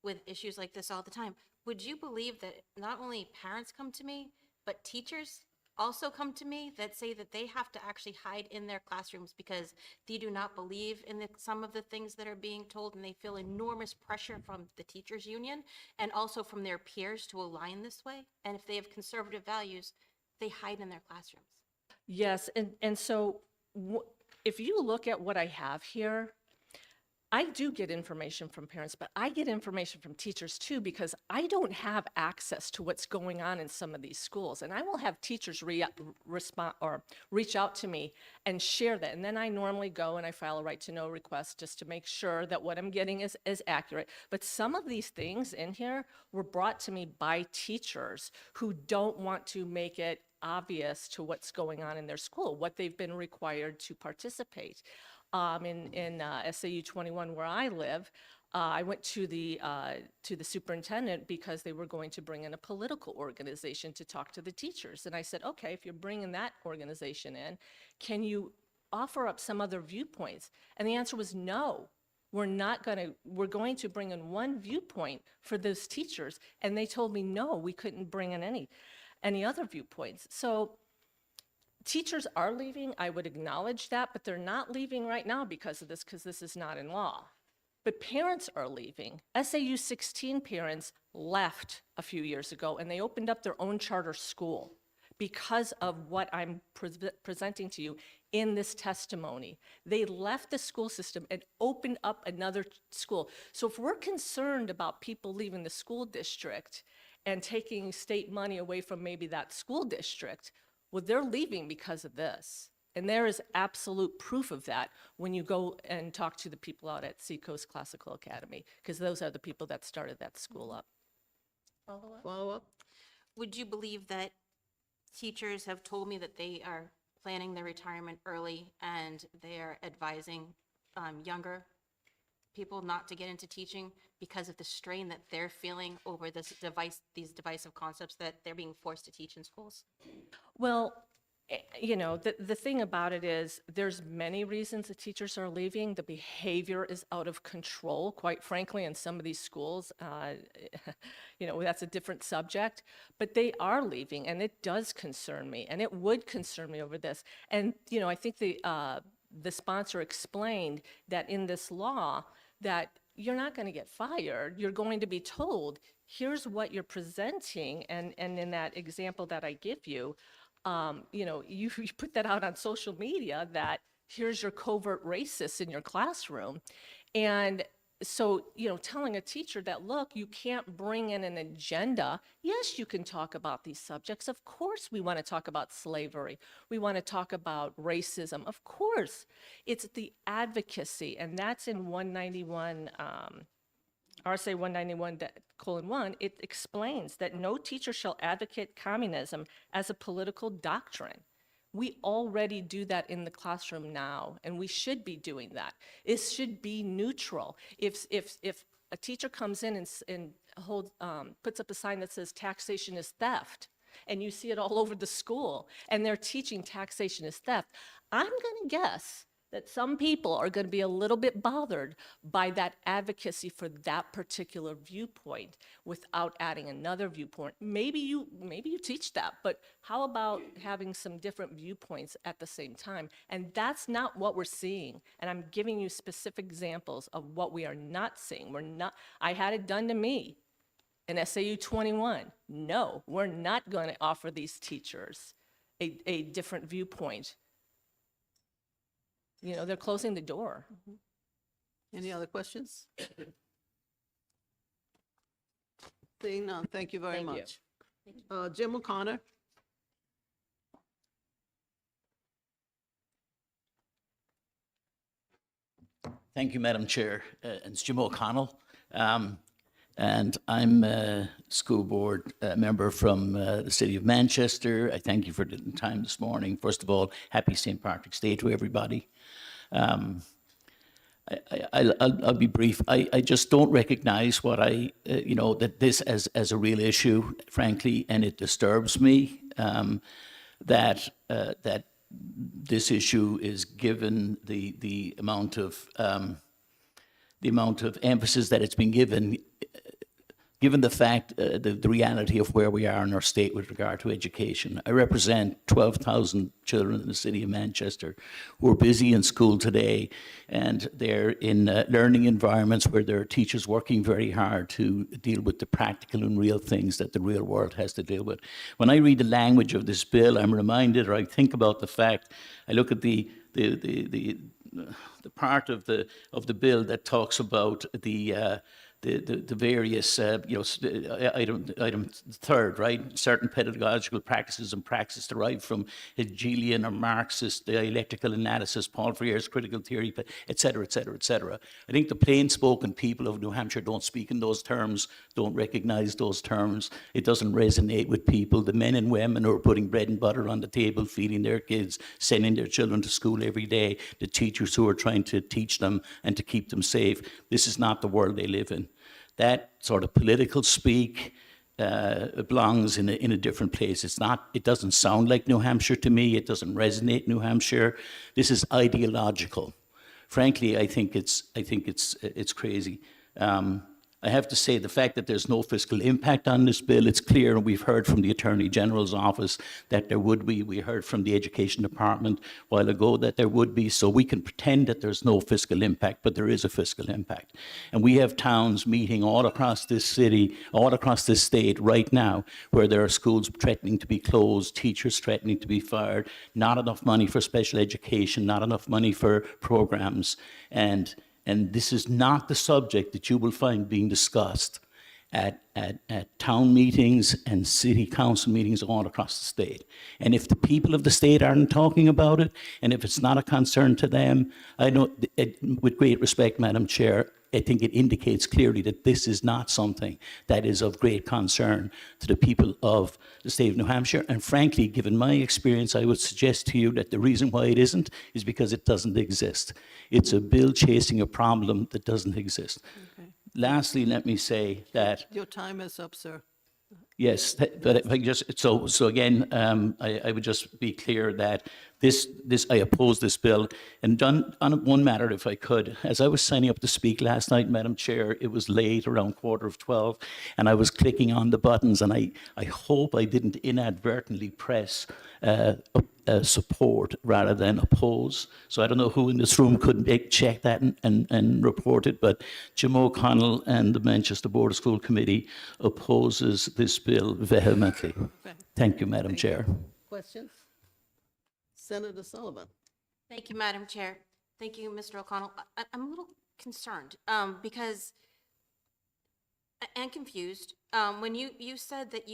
with issues like this all the time. Would you believe that not only parents come to me, but teachers also come to me that say that they have to actually hide in their classrooms because they do not believe in some of the things that are being told, and they feel enormous pressure from the teachers union and also from their peers to align this way? And if they have conservative values, they hide in their classrooms. Yes, and so if you look at what I have here, I do get information from parents, but I get information from teachers too, because I don't have access to what's going on in some of these schools. And I will have teachers respond or reach out to me and share that. And then I normally go and I file a right to know request just to make sure that what I'm getting is accurate. But some of these things in here were brought to me by teachers who don't want to make it obvious to what's going on in their school, what they've been required to participate. In SAU 21, where I live, I went to the superintendent because they were going to bring in a political organization to talk to the teachers. And I said, okay, if you're bringing that organization in, can you offer up some other viewpoints? And the answer was no. We're going to bring in one viewpoint for those teachers. And they told me, no, we couldn't bring in any other viewpoints. So teachers are leaving, I would acknowledge that, but they're not leaving right now because of this, because this is not in law. But parents are leaving. SAU 16 parents left a few years ago, and they opened up their own charter school because of what I'm presenting to you in this testimony. They left the school system and opened up another school. So if we're concerned about people leaving the school district and taking state money away from maybe that school district, well, they're leaving because of this. And there is absolute proof of that when you go and talk to the people out at Seacoast Classical Academy, because those are the people that started that school up. Follow up? Would you believe that teachers have told me that they are planning their retirement early and they are advising younger people not to get into teaching because of the strain that they're feeling over these divisive concepts that they're being forced to teach in schools? Well, you know, the thing about it is there's many reasons that teachers are leaving. The behavior is out of control, quite frankly, in some of these schools. You know, that's a different subject, but they are leaving, and it does concern me, and it would concern me over this. And, you know, I think the sponsor explained that in this law that you're not going to get fired. You're going to be told, here's what you're presenting. And in that example that I give you, you know, you put that out on social media that here's your covert racist in your classroom. And so, you know, telling a teacher that, look, you can't bring in an agenda. Yes, you can talk about these subjects. Of course, we want to talk about slavery. We want to talk about racism. Of course, it's the advocacy, and that's in 191, RSA 191:1. It explains that no teacher shall advocate communism as a political doctrine. We already do that in the classroom now, and we should be doing that. It should be neutral. If a teacher comes in and puts up a sign that says taxation is theft, and you see it all over the school, and they're teaching taxation is theft, I'm going to guess that some people are going to be a little bit bothered by that advocacy for that particular viewpoint without adding another viewpoint. Maybe you teach that, but how about having some different viewpoints at the same time? And that's not what we're seeing. And I'm giving you specific examples of what we are not seeing. I had it done to me in SAU 21. No, we're not going to offer these teachers a different viewpoint. You know, they're closing the door. Any other questions? Seeing none, thank you very Thank you. much. Jim O'Connor? Thank you, Madam Chair. It's Jim O'Connell, and I'm a school board member from the City of Manchester. I thank you for the time this morning. First of all, happy St. Patrick's Day to everybody. I'll be brief. I just don't recognize what that this as a real issue, frankly, and it disturbs me that this issue is given the amount of emphasis that it's been given the fact, the reality of where we are in our state with regard to education. I represent 12,000 children in the city of Manchester who are busy in school today, and they're in learning environments where there are teachers working very hard to deal with the practical and real things that the real world has to deal with. When I read the language of this bill, I'm reminded, or I think about the fact, I look at the part of the bill that talks about the various, item third, right? Certain pedagogical practices and practices derived from Hegelian or Marxist dialectical analysis, Paul Freire's critical theory, et cetera, et cetera, et cetera. I think the plain-spoken people of New Hampshire don't speak in those terms, don't recognize those terms. It doesn't resonate with people. The men and women who are putting bread and butter on the table, feeding their kids, sending their children to school every day, the teachers who are trying to teach them and to keep them safe. This is not the world they live in. That sort of political speak belongs in a different place. It doesn't sound like New Hampshire to me. It doesn't resonate New Hampshire. This is ideological. Frankly, I think it's crazy. I have to say the fact that there's no fiscal impact on this bill, it's clear, and we've heard from the Attorney General's office that there would be. We heard from the Education Department a while ago that there would be, so we can pretend that there's no fiscal impact, but there is a fiscal impact. And we have towns meeting all across this city, all across this state right now, where there are schools threatening to be closed, teachers threatening to be fired, not enough money for special education, not enough money for programs, and this is not the subject that you will find being discussed at town meetings and city council meetings all across the state. And if the people of the state aren't talking about it, and if it's not a concern to them, I know, with great respect, Madam Chair, I think it indicates clearly that this is not something that is of great concern to the people of the state of New Hampshire. And frankly, given my experience, I would suggest to you that the reason why it isn't is because it doesn't exist. It's a bill chasing a problem that doesn't exist. Okay. Lastly, let me say that, Your time is up, sir. yes, but if I just, so again, I would just be clear that I oppose this bill. And on one matter, if I could, as I was signing up to speak last night, Madam Chair, it was late, around 11:15, and I was clicking on the buttons, and I hope I didn't inadvertently press support rather than oppose. So I don't know who in this room could check that and report it, but Jim O'Connell and the Manchester Board of School Committee opposes this bill vehemently. Thank you, Madam Chair. Questions? Senator Sullivan. Thank you, Madam Chair. Thank you, Mr. O'Connell. I'm a little concerned because, and confused, when you said that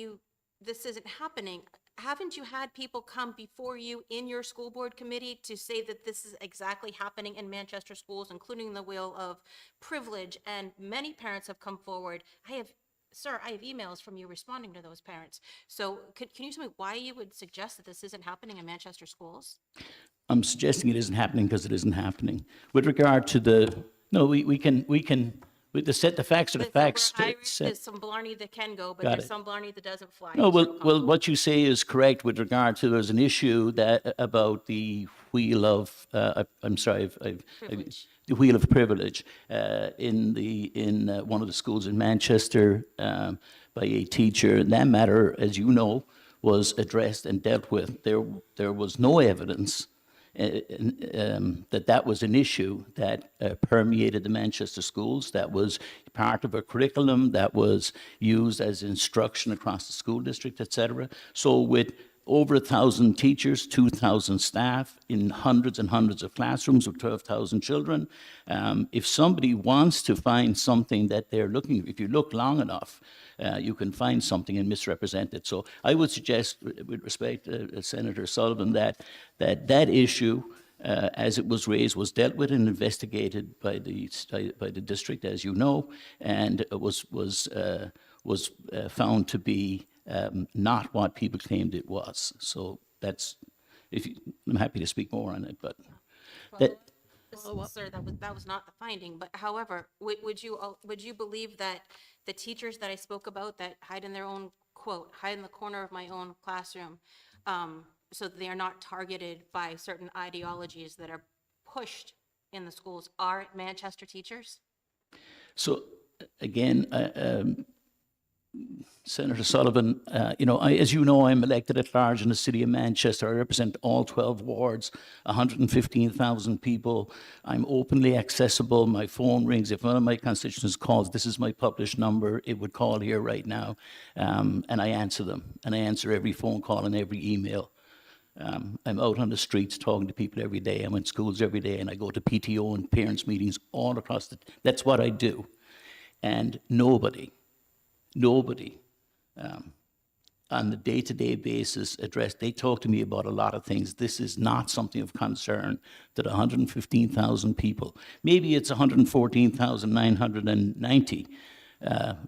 this isn't happening, haven't you had people come before you in your school board committee to say that this is exactly happening in Manchester schools, including the wheel of privilege? And many parents have come forward. Sir, I have emails from you responding to those parents. So can you tell me why you would suggest that this isn't happening in Manchester schools? I'm suggesting it isn't happening because it isn't happening. With regard to the facts are the facts. There's some blarney that can go, but Got there's it. some blarney that doesn't fly. No, Mr. O'Connell. well, what you say is correct with regard to there's an issue about the wheel of Privilege. the wheel of privilege in one of the schools in Manchester by a teacher. That matter, as you know, was addressed and dealt with. There was no evidence that was an issue that permeated the Manchester schools, that was part of a curriculum that was used as instruction across the school district, etc. So with over 1,000 teachers, 2,000 staff in hundreds and hundreds of classrooms with 12,000 children, if somebody wants to find something that they're looking, if you look long enough, you can find something and misrepresent it. So I would suggest, with respect to Senator Sullivan, that issue, as it was raised, was dealt with and investigated by the district, as you know, and was found to be not what people claimed it was. So I'm happy to speak more on it, but Sir, that was not the finding. But however, would you believe that the teachers that I spoke about that hide in their own hide in the corner of my own classroom, so that they are not targeted by certain ideologies that are pushed in the schools, are Manchester teachers? So again, Senator Sullivan, as you know, I'm elected at large in the city of Manchester. I represent all 12 wards, 115,000 people. I'm openly accessible. My phone rings. If one of my constituents calls, this is my published number, it would call here right now. And I answer them. And I answer every phone call and every email. I'm out on the streets talking to people every day. I'm in schools every day, and I go to PTO and parents' meetings all across that's what I do. And nobody on the day-to-day basis they talk to me about a lot of things. This is not something of concern to the 115,000 people. Maybe it's 114,990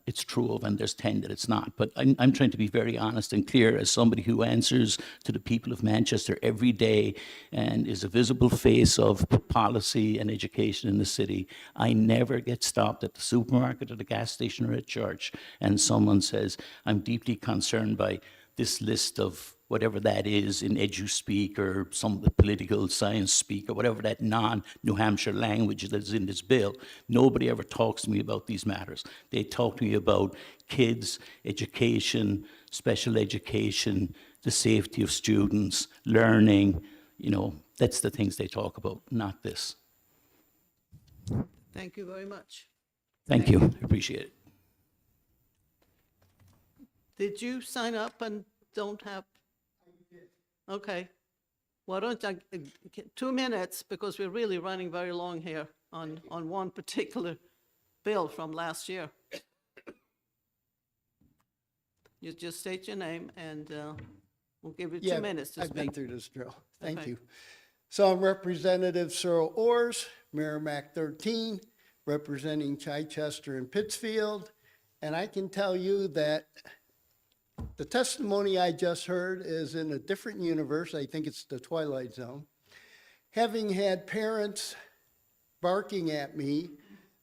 it's true of, and there's 10 that it's not. But I'm trying to be very honest and clear as somebody who answers to the people of Manchester every day and is a visible face of policy and education in the city. I never get stopped at the supermarket or the gas station or at church and someone says, I'm deeply concerned by this list of whatever that is in edu-speak or some political science speak or whatever that non-New Hampshire language that is in this bill. Nobody ever talks to me about these matters. They talk to me about kids, education, special education, the safety of students, learning. That's the things they talk about, not this. Thank you very much. Thank you. I appreciate it. Did you sign up and don't have? Okay. Why don't I, 2 minutes, because we're really running very long here on one particular bill from last year. You just state your name and we'll give you Yeah, 2 minutes to I've been speak. through this drill. Thank Okay. you. So I'm Representative Cyril Orrs, Merrimack 13, representing Chichester and Pittsfield. And I can tell you that the testimony I just heard is in a different universe. I think it's the Twilight Zone. Having had parents barking at me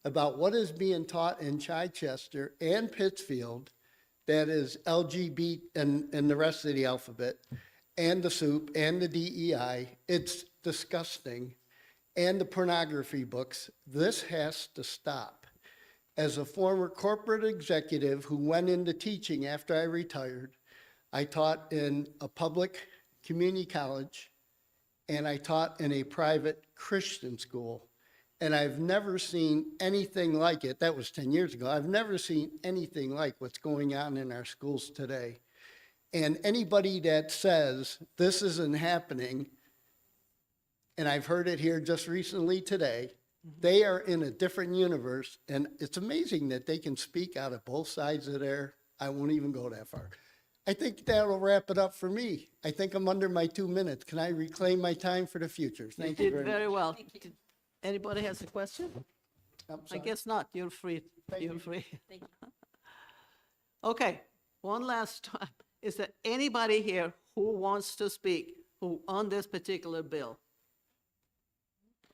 about what is being taught in Chichester and Pittsfield that is LGBT and the rest of the alphabet, and the soup, and the DEI, it's disgusting. And the pornography books, this has to stop. As a former corporate executive who went into teaching after I retired, I taught in a public community college, and I taught in a private Christian school. And I've never seen anything like it. That was 10 years ago. I've never seen anything like what's going on in our schools today. And anybody that says this isn't happening, and I've heard it here just recently today, they are in a different universe. And it's amazing that they can speak out of both sides of there. I won't even go that far. I think that'll wrap it up for me. I think I'm under my 2 minutes. Can I reclaim my time for the future? Thank you did very very much. well. Anybody has a question? I'm I sorry. guess not. You're free. Thank You're you. free. Okay, one last time. Is there anybody here who wants to speak on this particular bill?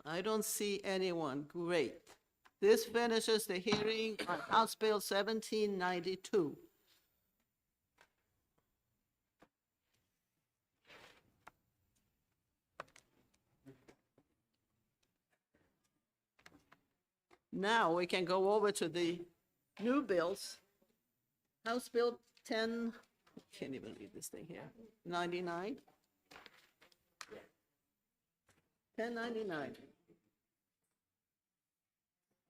I don't see anyone. Great. This finishes the hearing on House Bill 1792. Now we can go over to the new bills. House Bill 10, can't even read this thing here, 99? 1099.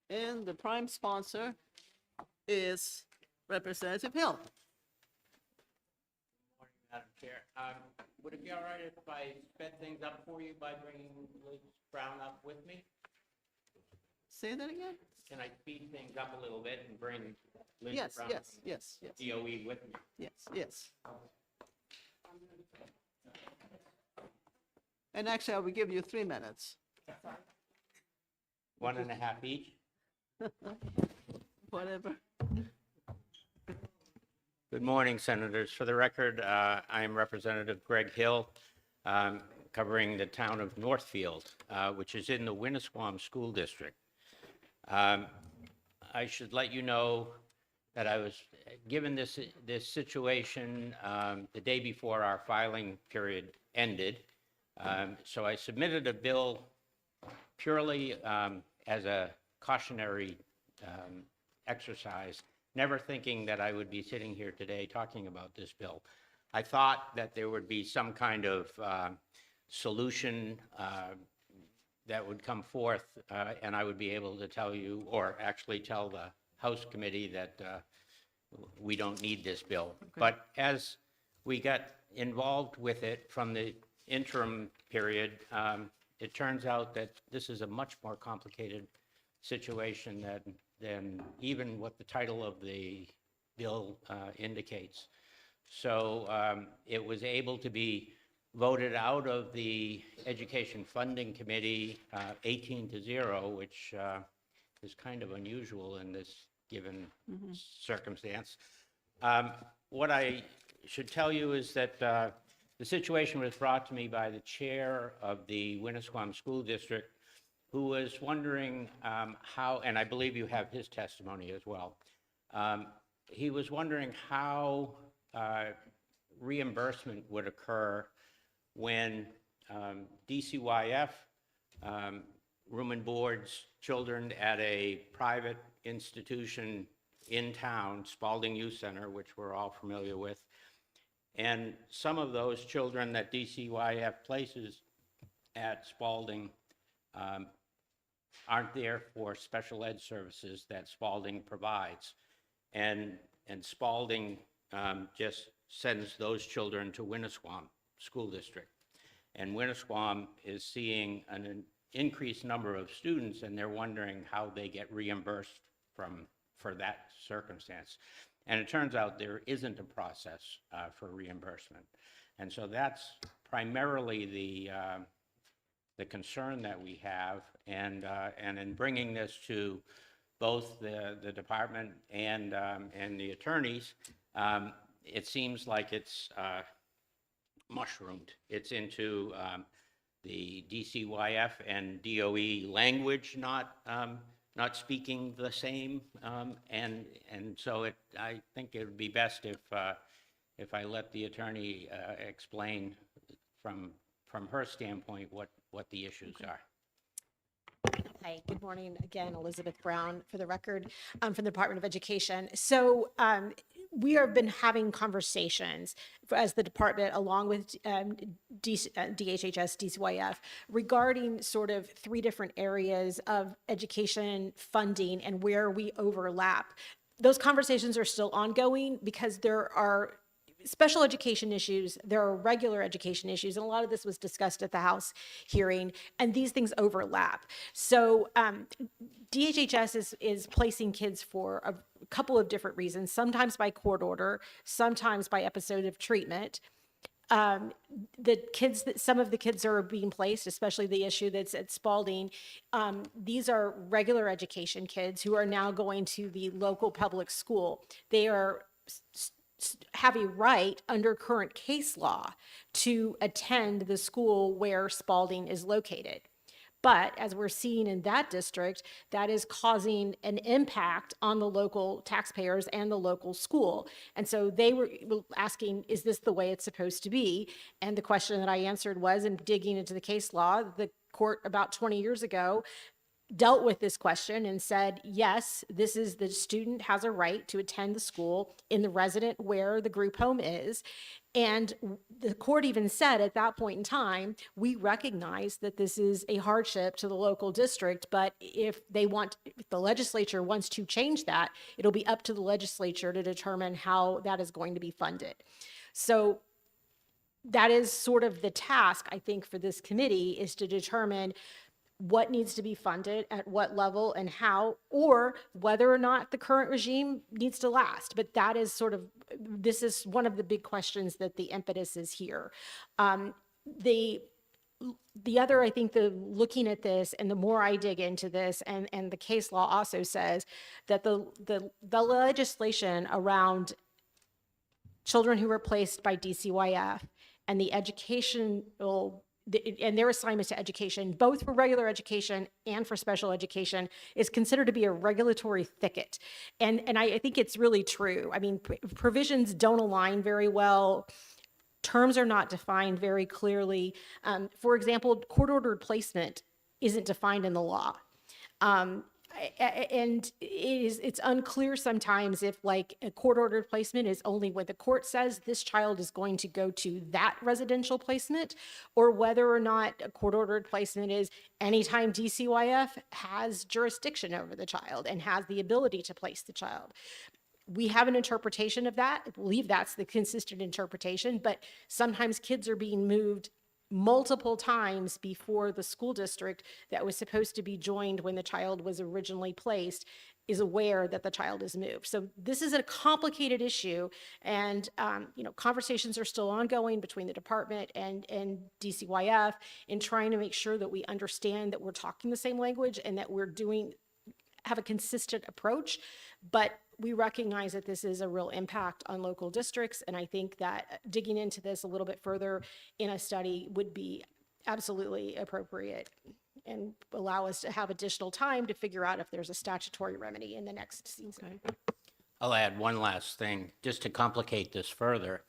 And the prime sponsor is Representative Hill. Madam Chair. Would it be all right if I sped things up for you by bringing Liz Brown up with me? Say that again? Can I speed things up a little bit and bring Liz Yes, Brown? yes. DOE with me? Yes. And actually, I will give you 3 minutes. 1.5 each? Whatever. Good morning, Senators. For the record, I am Representative Greg Hill, covering the town of Northfield, which is in the Winnisquam School District. I should let you know that I was given this situation the day before our filing period ended. So I submitted a bill purely as a cautionary exercise, never thinking that I would be sitting here today talking about this bill. I thought that there would be some kind of solution that would come forth, and I would be able to tell you, or actually tell the House committee that we don't need this bill. But as we got involved with it from the interim period, it turns out that this is a much more complicated situation than even what the title of the bill indicates. So it was able to be voted out of the Education Funding Committee 18-0, which is kind of unusual in this given circumstance. What I should tell you is that the situation was brought to me by the chair of the Winnisquam School District, who was wondering how, and I believe you have his testimony as well. He was wondering how reimbursement would occur when DCYF room and boards children at a private institution in town, Spalding Youth Center, which we're all familiar with, and some of those children that DCYF places at Spalding aren't there for special ed services that Spalding provides. And Spalding just sends those children to Winnisquam School District. And Winnisquam is seeing an increased number of students, and they're wondering how they get reimbursed for that circumstance. And it turns out there isn't a process for reimbursement. And so that's primarily the concern that we have. And in bringing this to both the department and the attorneys, it seems like it's mushroomed. It's into the DCYF and DOE language not speaking the same, and so I think it would be best if I let the attorney explain from her standpoint what the issues are. Hi, good morning. Again, Elizabeth Brown for the record, from the Department of Education. So we have been having conversations as the department, along with DHHS, DCYF, regarding sort of 3 different areas of education funding and where we overlap. Those conversations are still ongoing because there are special education issues, there are regular education issues, and a lot of this was discussed at the House hearing, and these things overlap. So DHHS is placing kids for a couple of different reasons, sometimes by court order, sometimes by episode of treatment. Some of the kids are being placed, especially the issue that's at Spalding. These are regular education kids who are now going to the local public school. They are have a right under current case law to attend the school where Spalding is located. But as we're seeing in that district, that is causing an impact on the local taxpayers and the local school. And so they were asking, is this the way it's supposed to be? And the question that I answered was, in digging into the case law, the court about 20 years ago dealt with this question and said, yes, this is the student has a right to attend the school in the resident where the group home is. And the court even said at that point in time, we recognize that this is a hardship to the local district, but if the legislature wants to change that, it'll be up to the legislature to determine how that is going to be funded. So that is sort of the task, I think, for this committee, is to determine what needs to be funded at what level and how, or whether or not the current regime needs to last. But that is this is one of the big questions that the impetus is here. The other, I think, looking at this, and the more I dig into this, and the case law also says that the legislation around children who were placed by DCYF and the educational and their assignments to education, both for regular education and for special education, is considered to be a regulatory thicket. And I think it's really true. I mean, provisions don't align very well. Terms are not defined very clearly. For example, court-ordered placement isn't defined in the law. And it's unclear sometimes if, like, a court-ordered placement is only when the court says this child is going to go to that residential placement, or whether or not a court-ordered placement is anytime DCYF has jurisdiction over the child and has the ability to place the child. We have an interpretation of that. I believe that's the consistent interpretation, but sometimes kids are being moved multiple times before the school district that was supposed to be joined when the child was originally placed is aware that the child is moved. So this is a complicated issue, and conversations are still ongoing between the department and DCYF in trying to make sure that we understand that we're talking the same language and that we're have a consistent approach. But we recognize that this is a real impact on local districts, and I think that digging into this a little bit further in a study would be absolutely appropriate and allow us to have additional time to figure out if there's a statutory remedy in the next season. I'll add one last thing, just to complicate this further.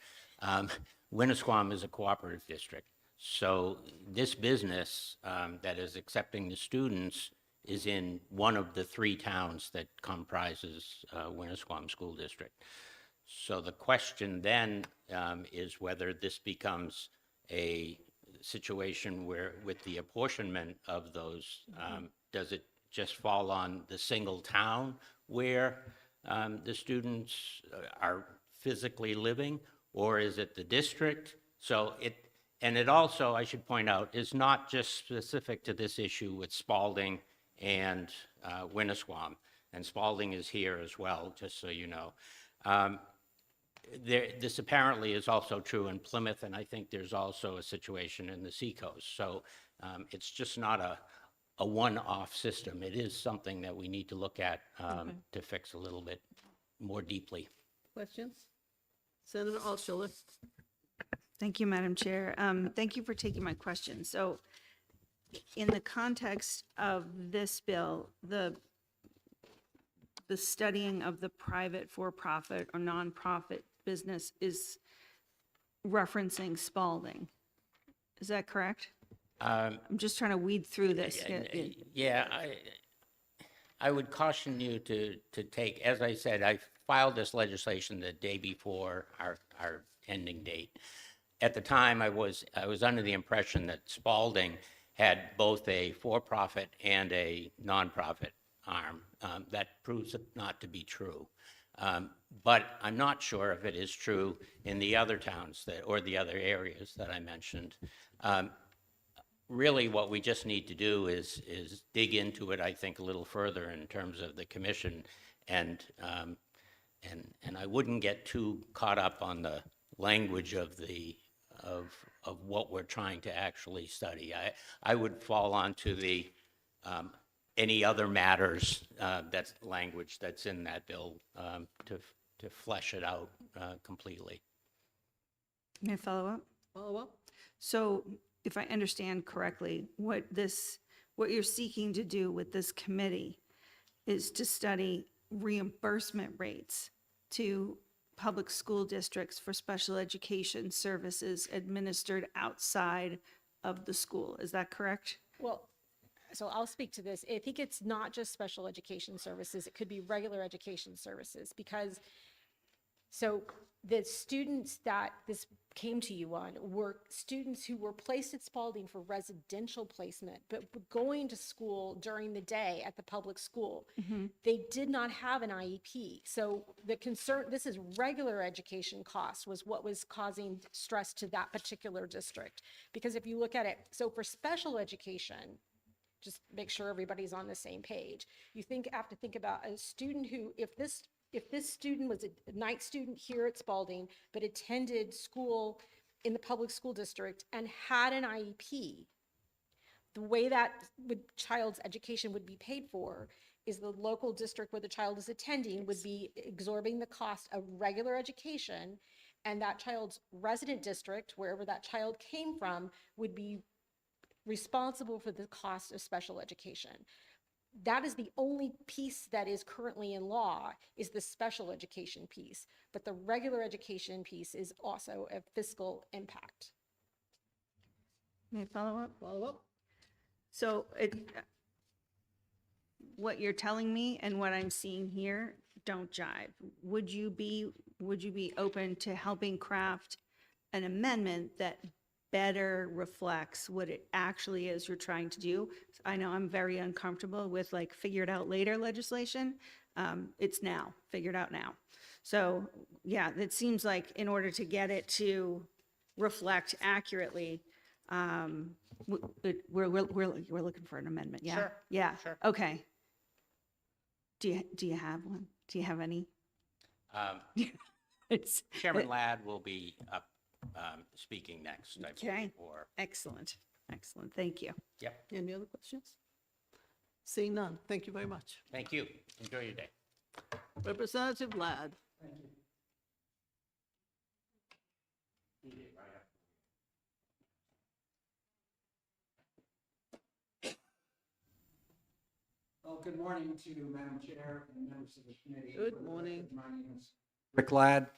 Winnisquam is a cooperative district, so this business that is accepting the students is in one of the 3 towns that comprises Winnisquam School District. So the question then is whether this becomes a situation where, with the apportionment of those, does it just fall on the single town where the students are physically living, or is it the district? So it also, I should point out, is not just specific to this issue with Spalding and Winnisquam, and Spalding is here as well, just so you know. This apparently is also true in Plymouth, and I think there's also a situation in the Seacoast. So it's just not a one-off system. It is something that we need to look at to fix a little bit more deeply. Questions? Senator Altshuler. Thank you, Madam Chair. Thank you for taking my question. So in the context of this bill, the studying of the private for-profit or nonprofit business is referencing Spalding. Is that correct? I'm just trying to weed through this. Yeah, I would caution you to take, as I said, I filed this legislation the day before our ending date. At the time, I was under the impression that Spalding had both a for-profit and a nonprofit arm. That proves it not to be true. But I'm not sure if it is true in the other towns or the other areas that I mentioned. Really, what we just need to do is dig into it, I think, a little further in terms of the commission, and I wouldn't get too caught up on the language of what we're trying to actually study. I would fall onto the any other matters that's language that's in that bill to flesh it out completely. May I follow up? Follow up? So if I understand correctly, what you're seeking to do with this committee is to study reimbursement rates to public school districts for special education services administered outside of the school. Is that correct? Well, so I'll speak to this. I think it's not just special education services. It could be regular education services because, so the students that this came to you on were students who were placed at Spalding for residential placement, but were going to school during the day at the public school. They did not have an IEP. So the concern, this is regular education costs, was what was causing stress to that particular district. Because if you look at it, so for special education, just make sure everybody's on the same page. You have to think about a student who, if this student was a night student here at Spalding, but attended school in the public school district and had an IEP, the way that child's education would be paid for is the local district where the child is attending would be absorbing the cost of regular education, and that child's resident district, wherever that child came from, would be responsible for the cost of special education. That is the only piece that is currently in law, is the special education piece. But the regular education piece is also a fiscal impact. May I follow up? Follow up? So what you're telling me and what I'm seeing here don't jive. Would you be open to helping craft an amendment that better reflects what it actually is you're trying to do? I know I'm very uncomfortable with like figured out later legislation. It's now, figured out now. So yeah, it seems like in order to get it to reflect accurately, we're looking for an amendment. Yeah. Sure. Yeah. Sure. Okay. Do you have one? Do you have any? Chairman Ladd will be up speaking next, I Okay. believe, or Excellent. Excellent. Thank you. Yep. Any other questions? Seeing none, thank you very much. Thank you. Enjoy your day. Representative Ladd. Well, good morning to Madam Chair and members of the committee. Good morning. My name is Rick Ladd.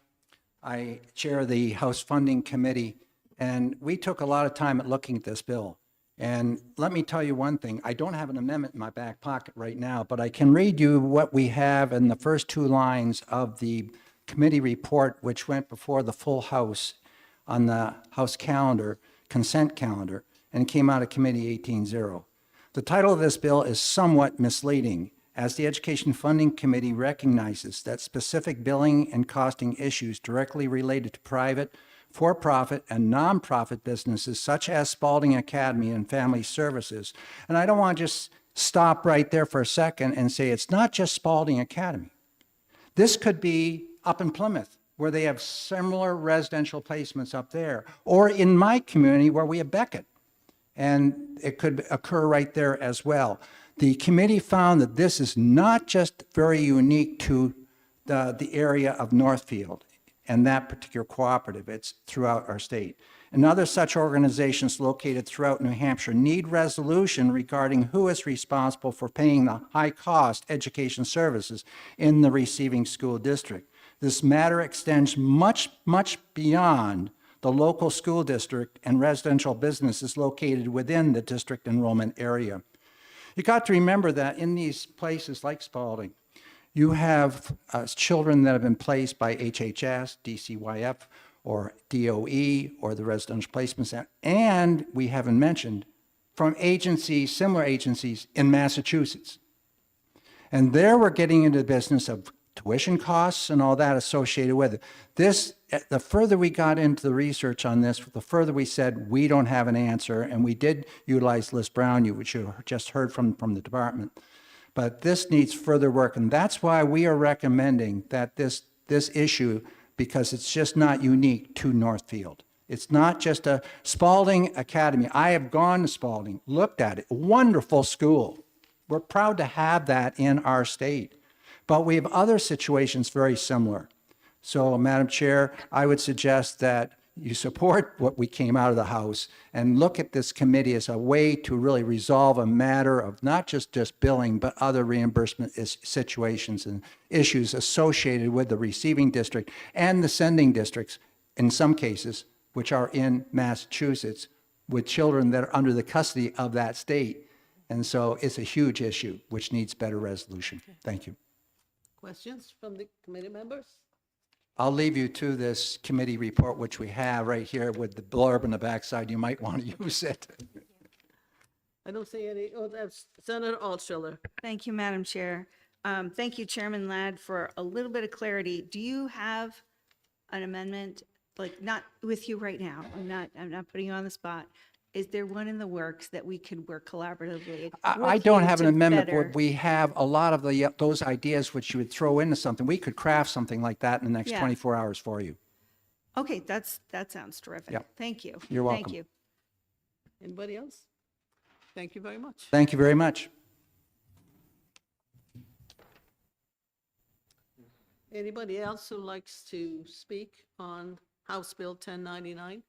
I chair the House Funding Committee, and we took a lot of time at looking at this bill. And let me tell you one thing, I don't have an amendment in my back pocket right now, but I can read you what we have in the first two lines of the committee report, which went before the full House on the House calendar, consent calendar, and came out of Committee 18-0. The title of this bill is somewhat misleading, as the Education Funding Committee recognizes that specific billing and costing issues directly related to private, for-profit, and nonprofit businesses such as Spalding Academy and Family Services. And I don't want to just stop right there for a second and say it's not just Spalding Academy. This could be up in Plymouth, where they have similar residential placements up there, or in my community where we have Beckett. And it could occur right there as well. The committee found that this is not just very unique to the area of Northfield and that particular cooperative, it's throughout our state. And other such organizations located throughout New Hampshire need resolution regarding who is responsible for paying the high-cost education services in the receiving school district. This matter extends much, much beyond the local school district and residential businesses located within the district enrollment area. You got to remember that in these places like Spalding, you have children that have been placed by HHS, DCYF, or DOE, or the Residential Placement Center, and we haven't mentioned, from agencies, similar agencies in Massachusetts. And there we're getting into the business of tuition costs and all that associated with it. This, the further we got into the research on this, the further we said we don't have an answer, and we did utilize Liz Brown, which you just heard from the department. But this needs further work, and that's why we are recommending that this issue, because it's just not unique to Northfield. It's not just a Spalding Academy. I have gone to Spalding, looked at it, wonderful school. We're proud to have that in our state. But we have other situations very similar. So, Madam Chair, I would suggest that you support what we came out of the House and look at this committee as a way to really resolve a matter of not just billing, but other reimbursement situations and issues associated with the receiving district and the sending districts, in some cases, which are in Massachusetts, with children that are under the custody of that state. And so it's a huge issue, which needs better resolution. Thank you. Questions from the committee members? I'll leave you to this committee report, which we have right here with the blurb on the backside. You might want to use it. I don't see any. Oh, that's Senator Altshuler. Thank you, Madam Chair. Thank you, Chairman Ladd, for a little bit of clarity. Do you have an amendment, like not with you right now? I'm not putting you on the spot. Is there one in the works that we could work collaboratively? I with don't you have an to amendment, better- but we have a lot of those ideas which you would throw into something. We could craft something like that in the next Yeah. 24 hours for you. Okay, that sounds terrific. Yep. Thank you. You're welcome. Thank you. Anybody else? Thank you very much. Thank you very much. Anybody else who likes to speak on House Bill 1099?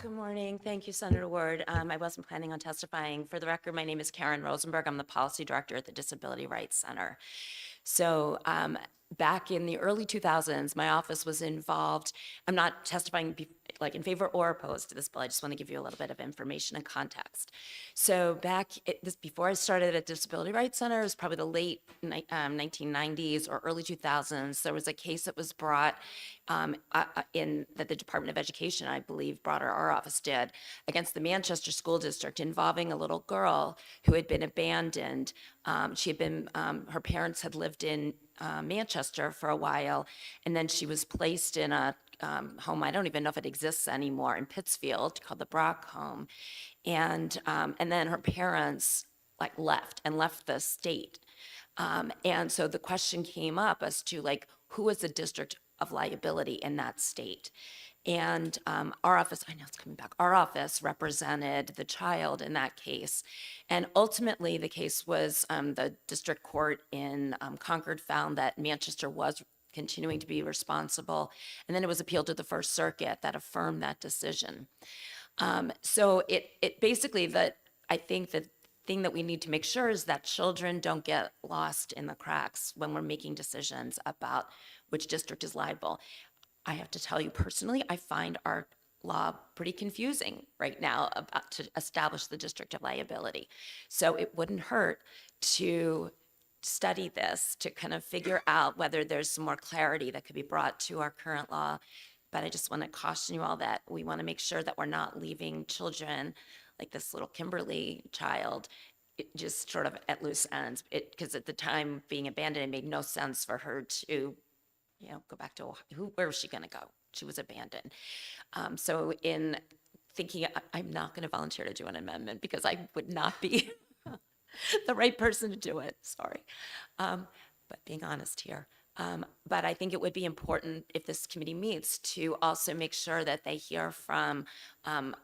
Good morning. Thank you, Senator Ward. I wasn't planning on testifying. For the record, my name is Karen Rosenberg. I'm the policy director at the Disability Rights Center. So back in the early 2000s, my office was involved. I'm not testifying like in favor or opposed to this bill. I just want to give you a little bit of information and context. So before I started at Disability Rights Center, it was probably the late 1990s or early 2000s. There was a case that was brought that the Department of Education, I believe, brought, or our office did, against the Manchester School District involving a little girl who had been abandoned. She had been, her parents had lived in Manchester for a while, and then she was placed in a home, I don't even know if it exists anymore, in Pittsfield, called the Brock Home. And then her parents left the state. And so the question came up as to who is the district of liability in that state. And our office, I know it's coming back, our office represented the child in that case. And ultimately, the case was the district court in Concord found that Manchester was continuing to be responsible. And then it was appealed to the First Circuit that affirmed that decision. So it basically, I think the thing that we need to make sure is that children don't get lost in the cracks when we're making decisions about which district is liable. I have to tell you personally, I find our law pretty confusing right now about to establish the district of liability. So it wouldn't hurt to study this to kind of figure out whether there's some more clarity that could be brought to our current law. But I just want to caution you all that we want to make sure that we're not leaving children like this little Kimberly child just sort of at loose ends. Because at the time being abandoned, it made no sense for her to go back to where was she going to go? She was abandoned. So in thinking I'm not going to volunteer to do an amendment because I would not be the right person to do it. Sorry. But being honest here. But I think it would be important if this committee meets to also make sure that they hear from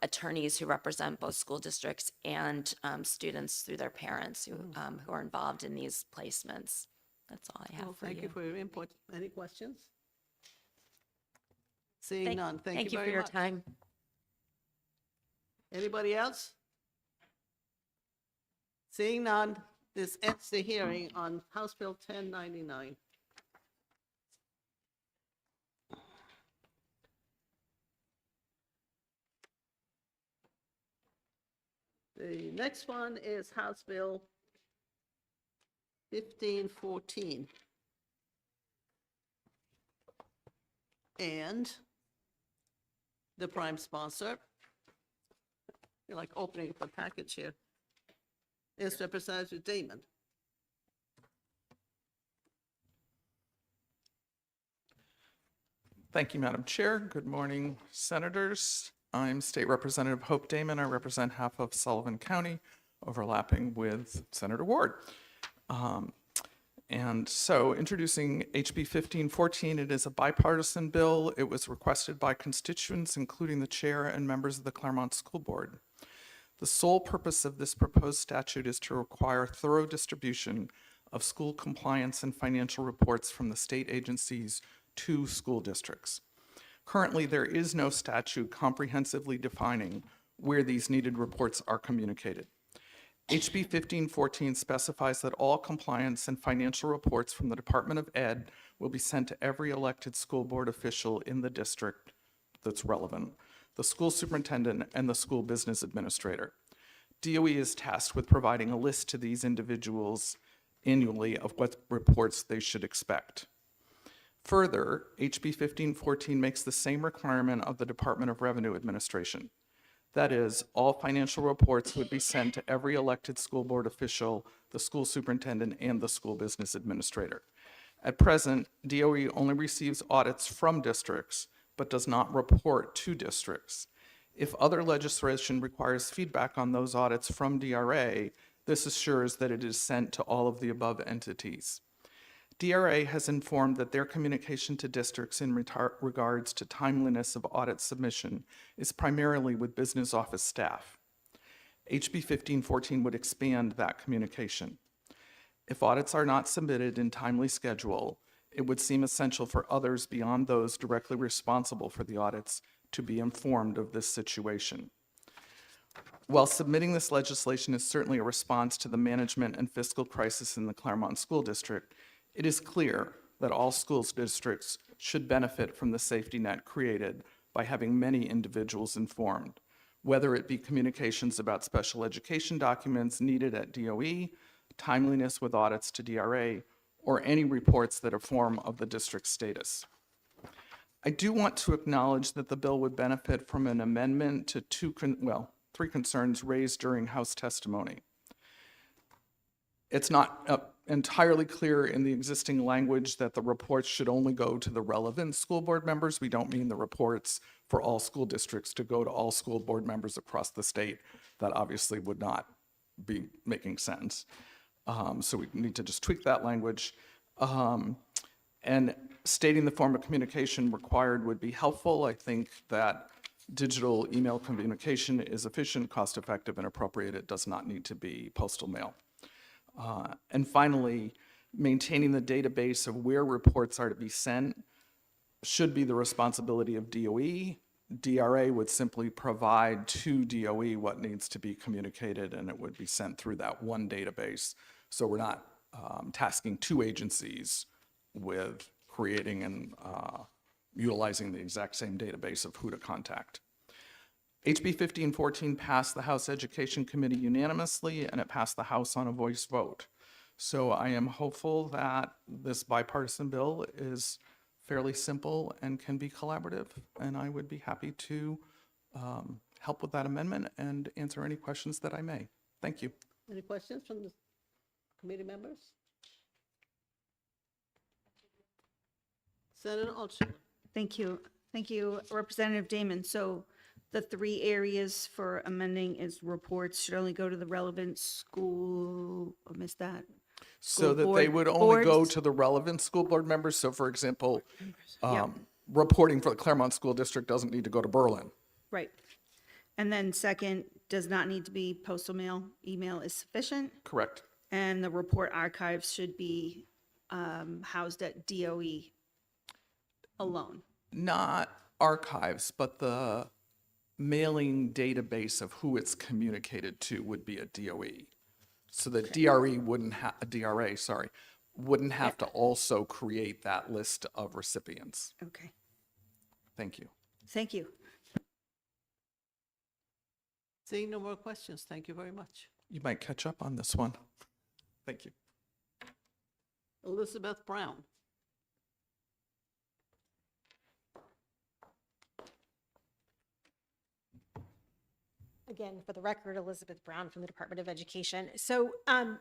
attorneys who represent both school districts and students through their parents who are involved in these placements. That's all I have Well, for thank you for your input. Any questions? Seeing none, thank you for very your much. time. Anybody else? Seeing none, this ends the hearing on House Bill 1099. The next one is House Bill 1514. And the prime sponsor, you're like opening up a package here, is Representative Damon. Thank you, Madam Chair. Good morning, Senators. I'm State Representative Hope Damon. I represent half of Sullivan County, overlapping with Senator Ward. And so introducing HB 1514, it is a bipartisan bill. It was requested by constituents, including the chair and members of the Claremont School Board. The sole purpose of this proposed statute is to require thorough distribution of school compliance and financial reports from the state agencies to school districts. Currently, there is no statute comprehensively defining where these needed reports are communicated. HB 1514 specifies that all compliance and financial reports from the Department of Ed will be sent to every elected school board official in the district that's relevant, the school superintendent, and the school business administrator. DOE is tasked with providing a list to these individuals annually of what reports they should expect. Further, HB 1514 makes the same requirement of the Department of Revenue Administration. That is, all financial reports would be sent to every elected school board official, the school superintendent, and the school business administrator. At present, DOE only receives audits from districts, but does not report to districts. If other legislation requires feedback on those audits from DRA, this assures that it is sent to all of the above entities. DRA has informed that their communication to districts in regards to timeliness of audit submission is primarily with business office staff. HB 1514 would expand that communication. If audits are not submitted in timely schedule, it would seem essential for others beyond those directly responsible for the audits to be informed of this situation. While submitting this legislation is certainly a response to the management and fiscal crisis in the Claremont School District, it is clear that all school districts should benefit from the safety net created by having many individuals informed, whether it be communications about special education documents needed at DOE, timeliness with audits to DRA, or any reports that inform of the district's status. I do want to acknowledge that the bill would benefit from an amendment to three concerns raised during House testimony. It's not entirely clear in the existing language that the reports should only go to the relevant school board members. We don't mean the reports for all school districts to go to all school board members across the state. That obviously would not be making sense. So we need to just tweak that language. And stating the form of communication required would be helpful. I think that digital email communication is efficient, cost-effective, and appropriate. It does not need to be postal mail. And finally, maintaining the database of where reports are to be sent should be the responsibility of DOE. DRA would simply provide to DOE what needs to be communicated, and it would be sent through that one database. So we're not tasking two agencies with creating and utilizing the exact same database of who to contact. HB 1514 passed the House Education Committee unanimously, and it passed the House on a voice vote. So I am hopeful that this bipartisan bill is fairly simple and can be collaborative, and I would be happy to help with that amendment and answer any questions that I may. Thank you. Any questions from the committee members? Senator Altshuler. Thank you. Thank you, Representative Damon. So The three areas for amending is reports should only go to the relevant school, I missed that. So School that they board- would only go boards. to the relevant school board members. So for example, Yep. reporting for the Claremont School District doesn't need to go to Berlin. Right. And then second, does not need to be postal mail. Email is sufficient. Correct. And the report archives should be housed at DOE alone. Not archives, but the mailing database of who it's communicated to would be a DOE. So the DRE wouldn't have, DRA, sorry, wouldn't have to also create that list of recipients. Okay, Thank you. thank you. Seeing no more questions, thank you very much. You might catch up on this one. Thank you. Elizabeth Brown. Again, for the record, Elizabeth Brown from the Department of Education. So I'm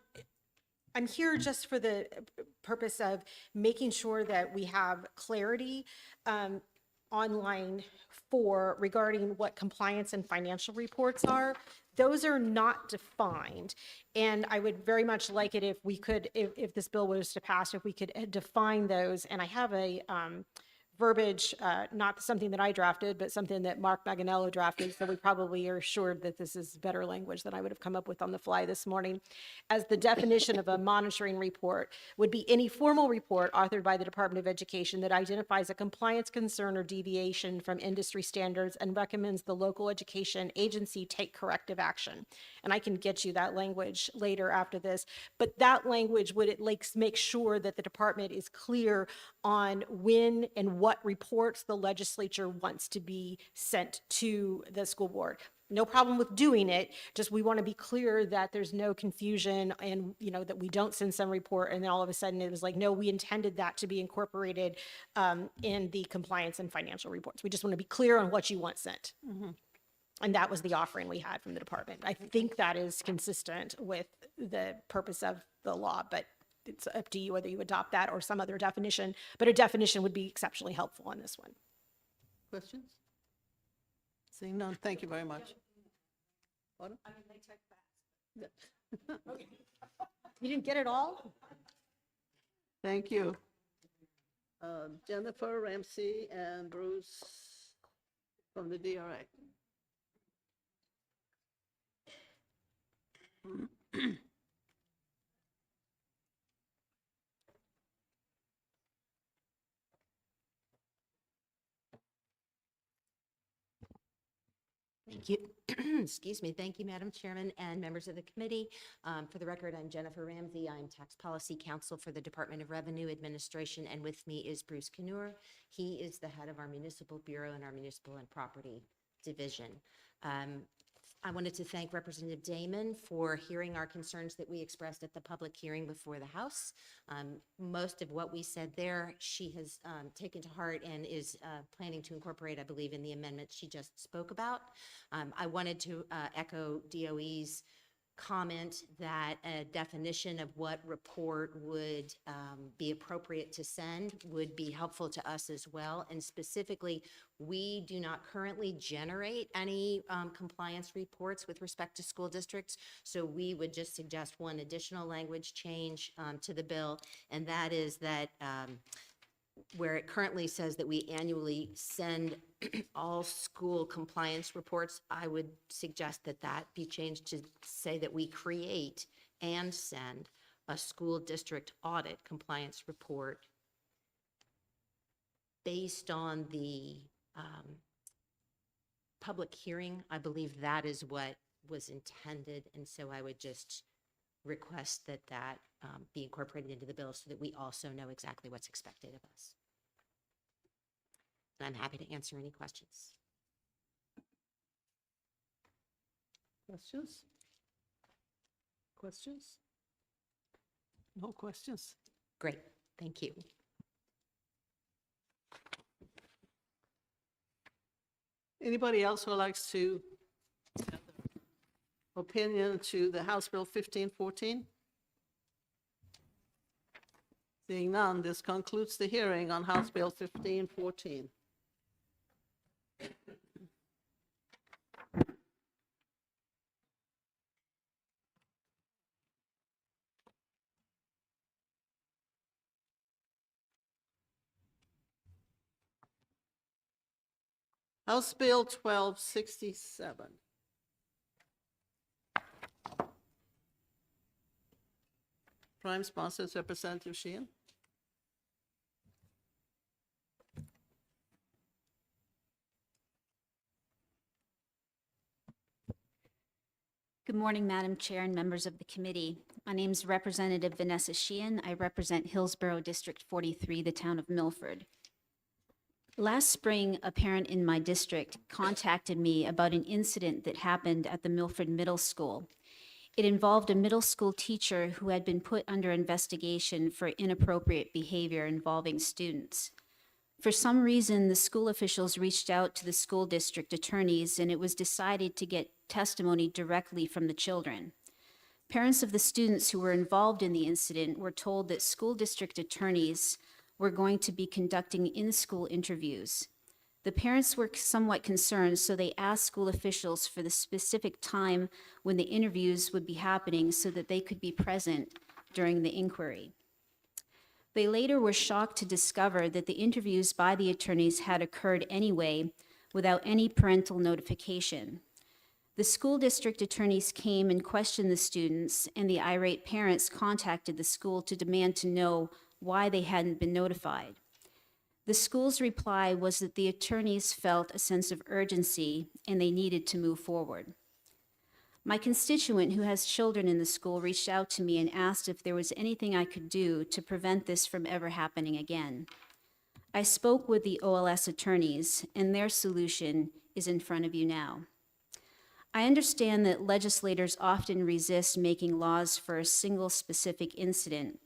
here just for the purpose of making sure that we have clarity on line 4 regarding what compliance and financial reports are. Those are not defined. And I would very much like it if we could, if this bill was to pass, if we could define those. And I have a verbiage, not something that I drafted, but something that Mark Maganello drafted. So we probably are assured that this is better language than I would have come up with on the fly this morning. As the definition of a monitoring report would be any formal report authored by the Department of Education that identifies a compliance concern or deviation from industry standards and recommends the local education agency take corrective action. And I can get you that language later after this, but that language would make sure that the department is clear on when and what reports the legislature wants to be sent to the school board. No problem with doing it, just we want to be clear that there's no confusion and, you know, that we don't send some report and then all of a sudden it was like, no, we intended that to be incorporated in the compliance and financial reports. We just want to be clear on what you want sent. And that was the offering we had from the department. I think that is consistent with the purpose of the law, but it's up to you whether you adopt that or some other definition, but a definition would be exceptionally helpful on this one. Questions? Seeing none, thank you very much. Pardon? You didn't get it all? Thank you. Jennifer Ramsey and Bruce from the DRA. Thank you. Excuse me. Thank you, Madam Chairman and members of the committee. For the record, I'm Jennifer Ramsey. I'm Tax Policy Counsel for the Department of Revenue Administration, and with me is Bruce Knur. He is the head of our Municipal Bureau and our Municipal and Property Division. I wanted to thank Representative Damon for hearing our concerns that we expressed at the public hearing before the House. Most of what we said there, she has taken to heart and is planning to incorporate, I believe, in the amendment she just spoke about. I wanted to echo DOE's comment that a definition of what report would be appropriate to send would be helpful to us as well. And specifically, we do not currently generate any compliance reports with respect to school districts. So we would just suggest one additional language change to the bill, and that is that where it currently says that we annually send all school compliance reports, I would suggest that that be changed to say that we create and send a school district audit compliance report based on the public hearing. I believe that is what was intended, and so I would just request that that be incorporated into the bill so that we also know exactly what's expected of us. And I'm happy to answer any questions. Questions? Questions? No questions? Great, thank you. Anybody else who likes to have their opinion to the House Bill 1514? Seeing none, this concludes the hearing on House Bill 1514. House Bill 1267. Prime sponsor is Representative Sheehan. Good morning, Madam Chair and members of the committee. My name is Representative Vanessa Sheehan. I represent Hillsborough District 43, the town of Milford. Last spring, a parent in my district contacted me about an incident that happened at the Milford Middle School. It involved a middle school teacher who had been put under investigation for inappropriate behavior involving students. For some reason, the school officials reached out to the school district attorneys, and it was decided to get testimony directly from the children. Parents of the students who were involved in the incident were told that school district attorneys were going to be conducting in-school interviews. The parents were somewhat concerned, so they asked school officials for the specific time when the interviews would be happening so that they could be present during the inquiry. They later were shocked to discover that the interviews by the attorneys had occurred anyway without any parental notification. The school district attorneys came and questioned the students, and the irate parents contacted the school to demand to know why they hadn't been notified. The school's reply was that the attorneys felt a sense of urgency and they needed to move forward. My constituent who has children in the school reached out to me and asked if there was anything I could do to prevent this from ever happening again. I spoke with the OLS attorneys, and their solution is in front of you now. I understand that legislators often resist making laws for a single specific incident,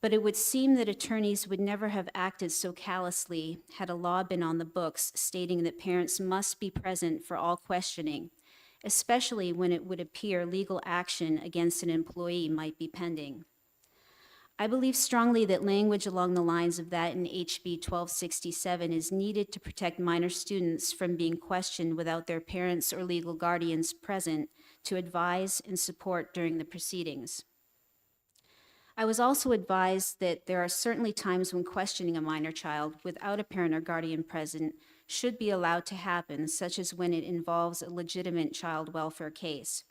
but it would seem that attorneys would never have acted so callously had a law been on the books stating that parents must be present for all questioning, especially when it would appear legal action against an employee might be pending. I believe strongly that language along the lines of that in HB 1267 is needed to protect minor students from being questioned without their parents or legal guardians present to advise and support during the proceedings. I was also advised that there are certainly times when questioning a minor child without a parent or guardian present should be allowed to happen, such as when it involves a legitimate child welfare case.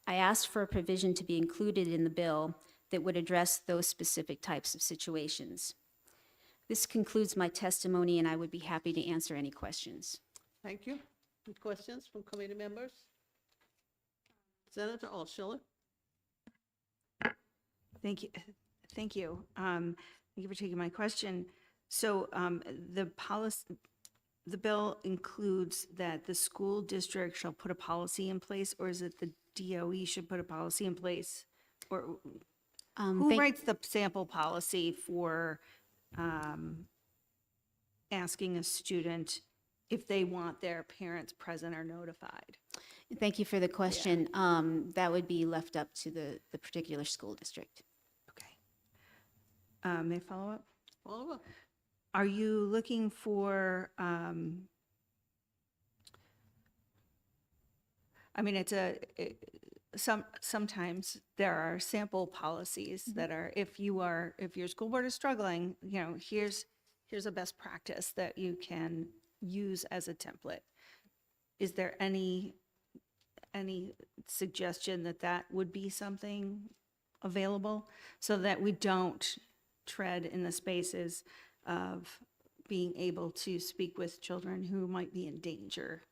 I asked for a provision to be included in the bill that would address those specific types of situations. This concludes my testimony, and I would be happy to answer any questions. Thank you. Any questions from committee members? Senator Altshuler. Thank you. Thank you. Thank you for taking my question. So the bill includes that the school district shall put a policy in place, or is it the DOE should put a policy in place? Or who writes the sample policy for asking a student if they want their parents present or notified? Thank you for the question. That would be left up to the particular school district. May I follow up? Follow up. Are you looking for, I mean, sometimes there are sample policies that are, if your school board is struggling, here's a best practice that you can use as a template. Is there any suggestion that would be something available so that we don't tread in the spaces of being able to speak with children who might be in danger?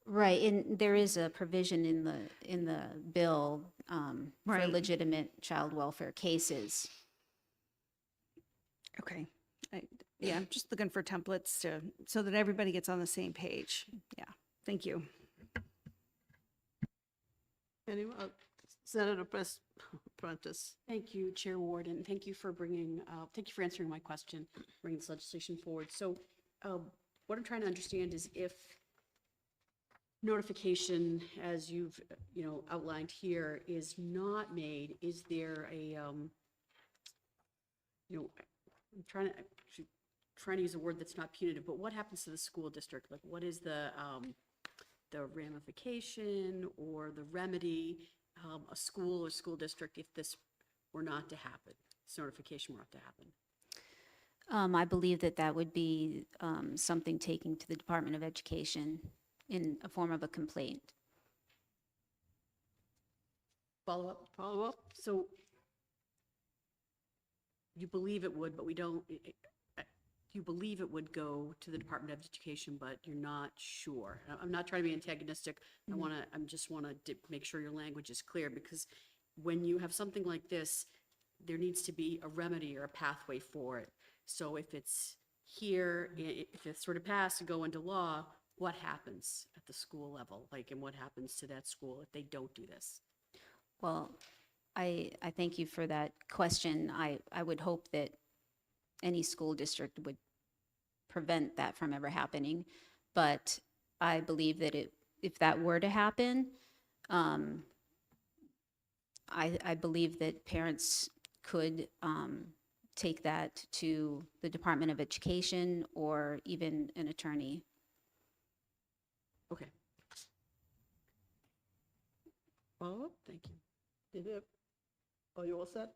Right, and there is a provision in the bill for Right. legitimate child welfare cases. Okay. Yeah, I'm just looking for templates so that everybody gets on the same page. Yeah, thank you. Anyone? Senator Prentice. Thank you, Chair Ward, and thank you for answering my question, bringing this legislation forward. So what I'm trying to understand is if notification, as you've outlined here, is not made, is there a, I'm trying to use a word that's not punitive, but what happens to the school district? Like, what is the ramification or the remedy, a school or school district, if this were not to happen, this notification were not to happen? I believe that that would be something taken to the Department of Education in a form of a complaint. Follow up? Follow up? So you believe it would, but we don't, you believe it would go to the Department of Education, but you're not sure. I'm not trying to be antagonistic. I just want to make sure your language is clear, because when you have something like this, there needs to be a remedy or a pathway for it. So if it's here, if it's sort of passed and go into law, what happens at the school level? Like, and what happens to that school if they don't do this? Well, I thank you for that question. I would hope that any school district would prevent that from ever happening. But I believe that if that were to happen, I believe that parents could take that to the Department of Education or even an attorney. Okay. Follow up? Thank you. Did you? Are you all set?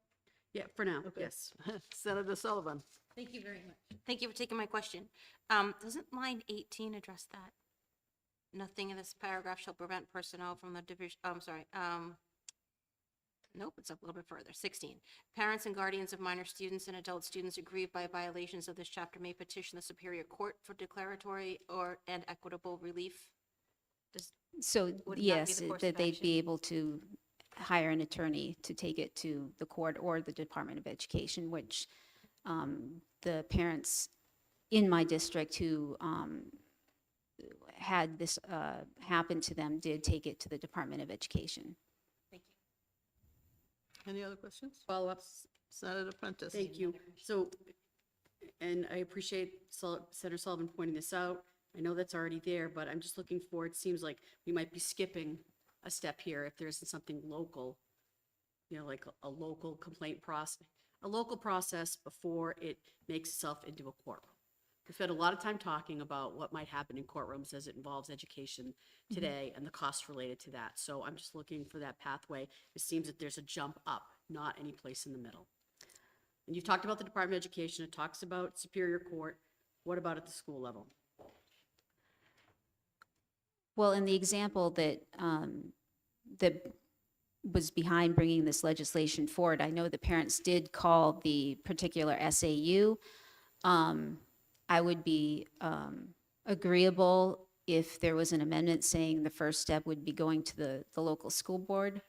Yeah, for now, Okay. yes. Senator Sullivan. Thank you very much. Thank you for taking my question. Doesn't line 18 address that? Nothing in this paragraph shall prevent personnel from the division, nope, it's up a little bit further. 16. Parents and guardians of minor students and adult students aggrieved by violations of this chapter may petition the Superior Court for declaratory and equitable relief. So Would that be yes, the course that of they'd action? be able to hire an attorney to take it to the court or the Department of Education, which the parents in my district who had this happen to them did take it to the Department of Education. Thank you. Any other questions? Follow-ups? Senator Prentice. Thank you. So, and I appreciate Senator Sullivan pointing this out. I know that's already there, but I'm just looking for, it seems like we might be skipping a step here if there isn't something local, you know, like a local complaint process, a local process before it makes itself into a courtroom. We've spent a lot of time talking about what might happen in courtrooms as it involves education today and the costs related to that. So I'm just looking for that pathway. It seems that there's a jump up, not any place in the middle. And you've talked about the Department of Education. It talks about Superior Court. What about at the school level? Well, in the example that that was behind bringing this legislation forward, I know the parents did call the particular SAU. I would be agreeable if there was an amendment saying the first step would be going to the local school board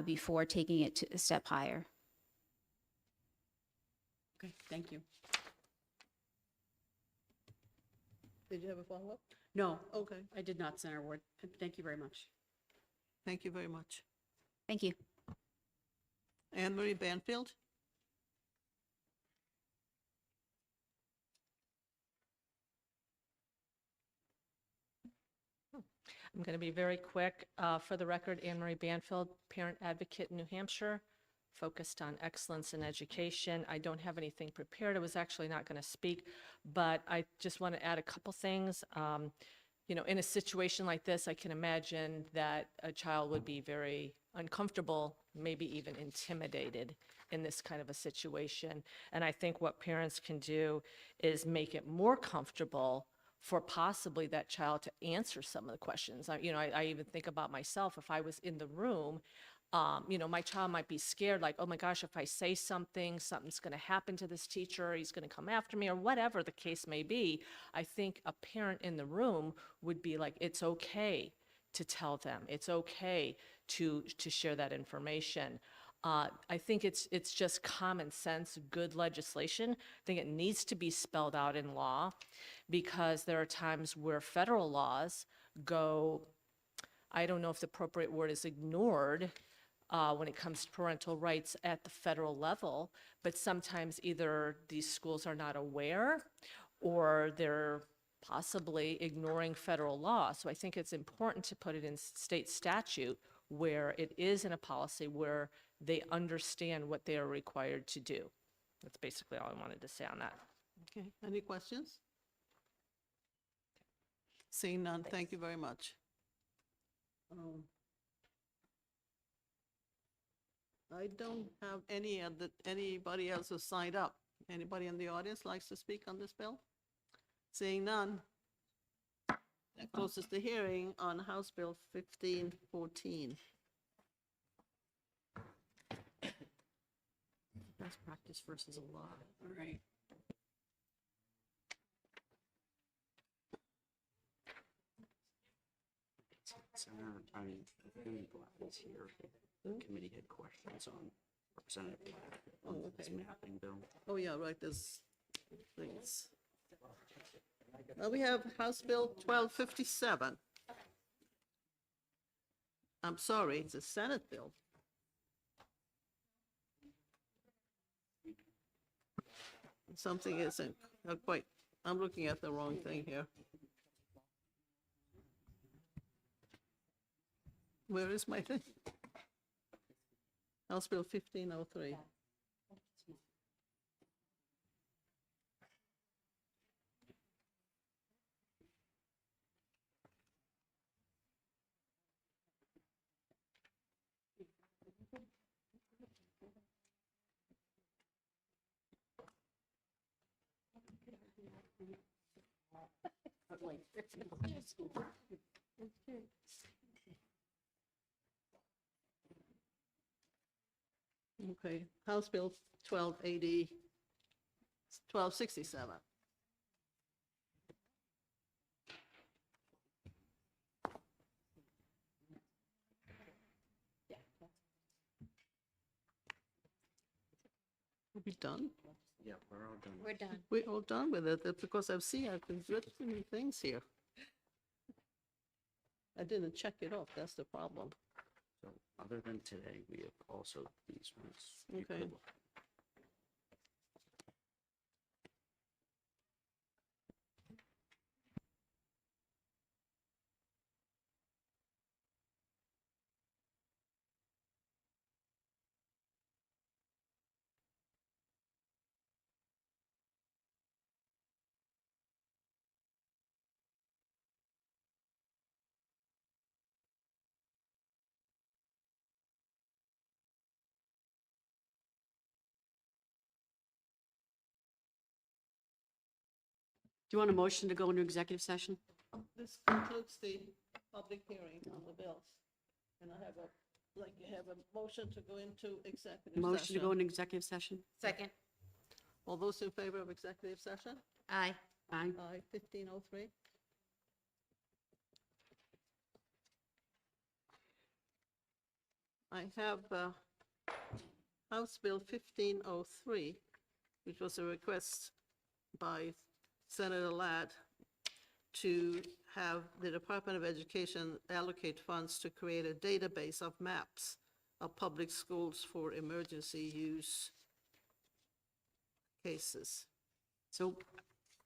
before taking it to a step higher. Okay, thank you. Did you have a follow-up? No, Okay. I did not, Senator Ward. Thank you very much. Thank you very much. Thank you. Anne Marie Banfield. I'm going to be very quick. For the record, Anne Marie Banfield, parent advocate in New Hampshire, focused on excellence in education. I don't have anything prepared. I was actually not going to speak, but I just want to add a couple things. You know, in a situation like this, I can imagine that a child would be very uncomfortable, maybe even intimidated in this kind of a situation. And I think what parents can do is make it more comfortable for possibly that child to answer some of the questions. I even think about myself, if I was in the room, my child might be scared, like, oh my gosh, if I say something, something's going to happen to this teacher, he's going to come after me, or whatever the case may be. I think a parent in the room would be like, it's okay to tell them. It's okay to share that information. I think it's just common sense, good legislation. I think it needs to be spelled out in law, because there are times where federal laws go, I don't know if the appropriate word is ignored, when it comes to parental rights at the federal level, but sometimes either these schools are not aware or they're possibly ignoring federal law. So I think it's important to put it in state statute where it is in a policy where they understand what they are required to do. That's basically all I wanted to say on that. Okay, any questions? Seeing none, thank you very much. I don't have anybody else who signed up. Anybody in the audience likes to speak on this bill? Seeing none. That closes the hearing on House Bill 1514. Best practice versus a law. All right. Senator, I mean, Representative Black is here. The committee had questions on Representative Black on this mapping bill. Oh, yeah, right, there's things. Now we have House Bill 1257. I'm sorry, it's a Senate bill. Something isn't, wait, I'm looking at the wrong thing here. Where is my thing? House Bill 1503. Okay, House Bill 1280, 1267. Are we done? Yeah, we're all done. We're done. We're all done with it. That's because I've seen, I've been read too many things here. I didn't check it off, that's the problem. So other than today, we have also these ones. you Okay. could look at. Do you want a motion to go into executive session? This concludes the public hearing on the bills. And I have a motion to go into executive session. Motion to go into executive session? Second. All those in favor of executive session? Aye. Aye. Aye, 1503. I have House Bill 1503, which was a request by Senator Ladd to have the Department of Education allocate funds to create a database of maps of public schools for emergency use cases. So,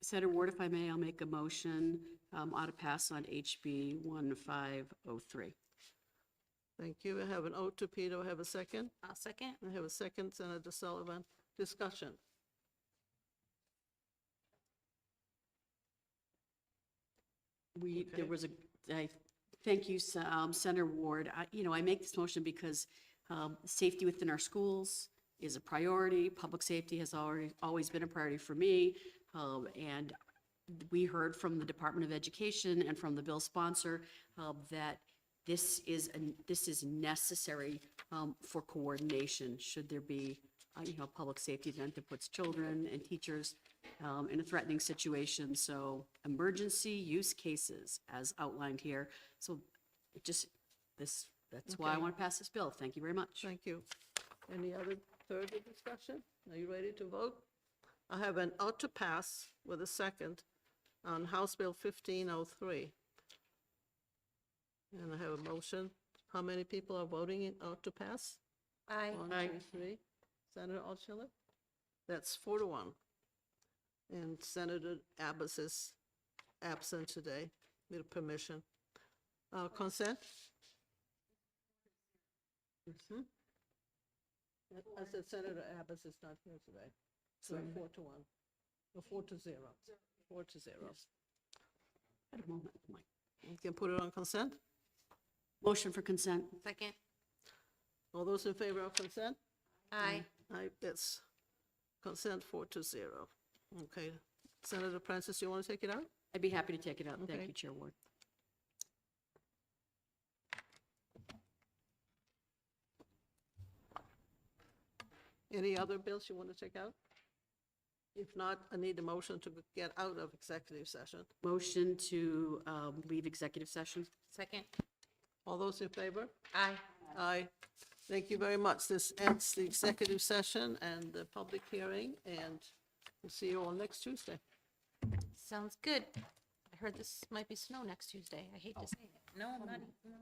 Senator Ward, if I may, I'll make a motion ought to pass on HB 1503. Thank you. I have an O to P. Do I have a second? I'll second. I have a second, Senator Sullivan. Discussion. There was thank you, Senator Ward. I make this motion because safety within our schools is a priority. Public safety has always been a priority for me. And we heard from the Department of Education and from the bill sponsor that this is necessary for coordination should there be a public safety event that puts children and teachers in a threatening situation. So emergency use cases as outlined here. So that's why I Okay. want to pass this bill. Thank you very much. Thank you. Any other further discussion? Are you ready to vote? I have an ought to pass with a second on House Bill 1503. And I have a motion. How many people are voting in ought to pass? Aye. 1, Aye. 2, 3. Senator Altshuler? That's 4-1. And Senator Abbas is absent today, with permission. Consent? Mhm. I said Senator Abbas is not here today. So 4-1. Or 4-0. 4-0. At a moment, Mike. You can put it on consent? Motion for consent. Second. All those in favor of consent? Aye. Aye, that's Consent 4-0. Okay. Senator Francis, you want to take it out? I'd be happy to take it out. Okay. Thank you, Chair Ward. Any other bills you want to take out? If not, I need a motion to get out of executive session. Motion to leave executive session. Second. All those in favor? Aye. Aye. Thank you very much. This ends the executive session and the public hearing, and we'll see you all next Tuesday. Sounds good. I heard this might be snow next Tuesday. I hate to say it. No, I'm not. No.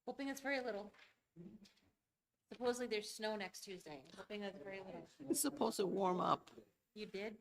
Hoping it's very little. Supposedly there's snow next Tuesday. Hoping that's very little. It's supposed to warm up. You did?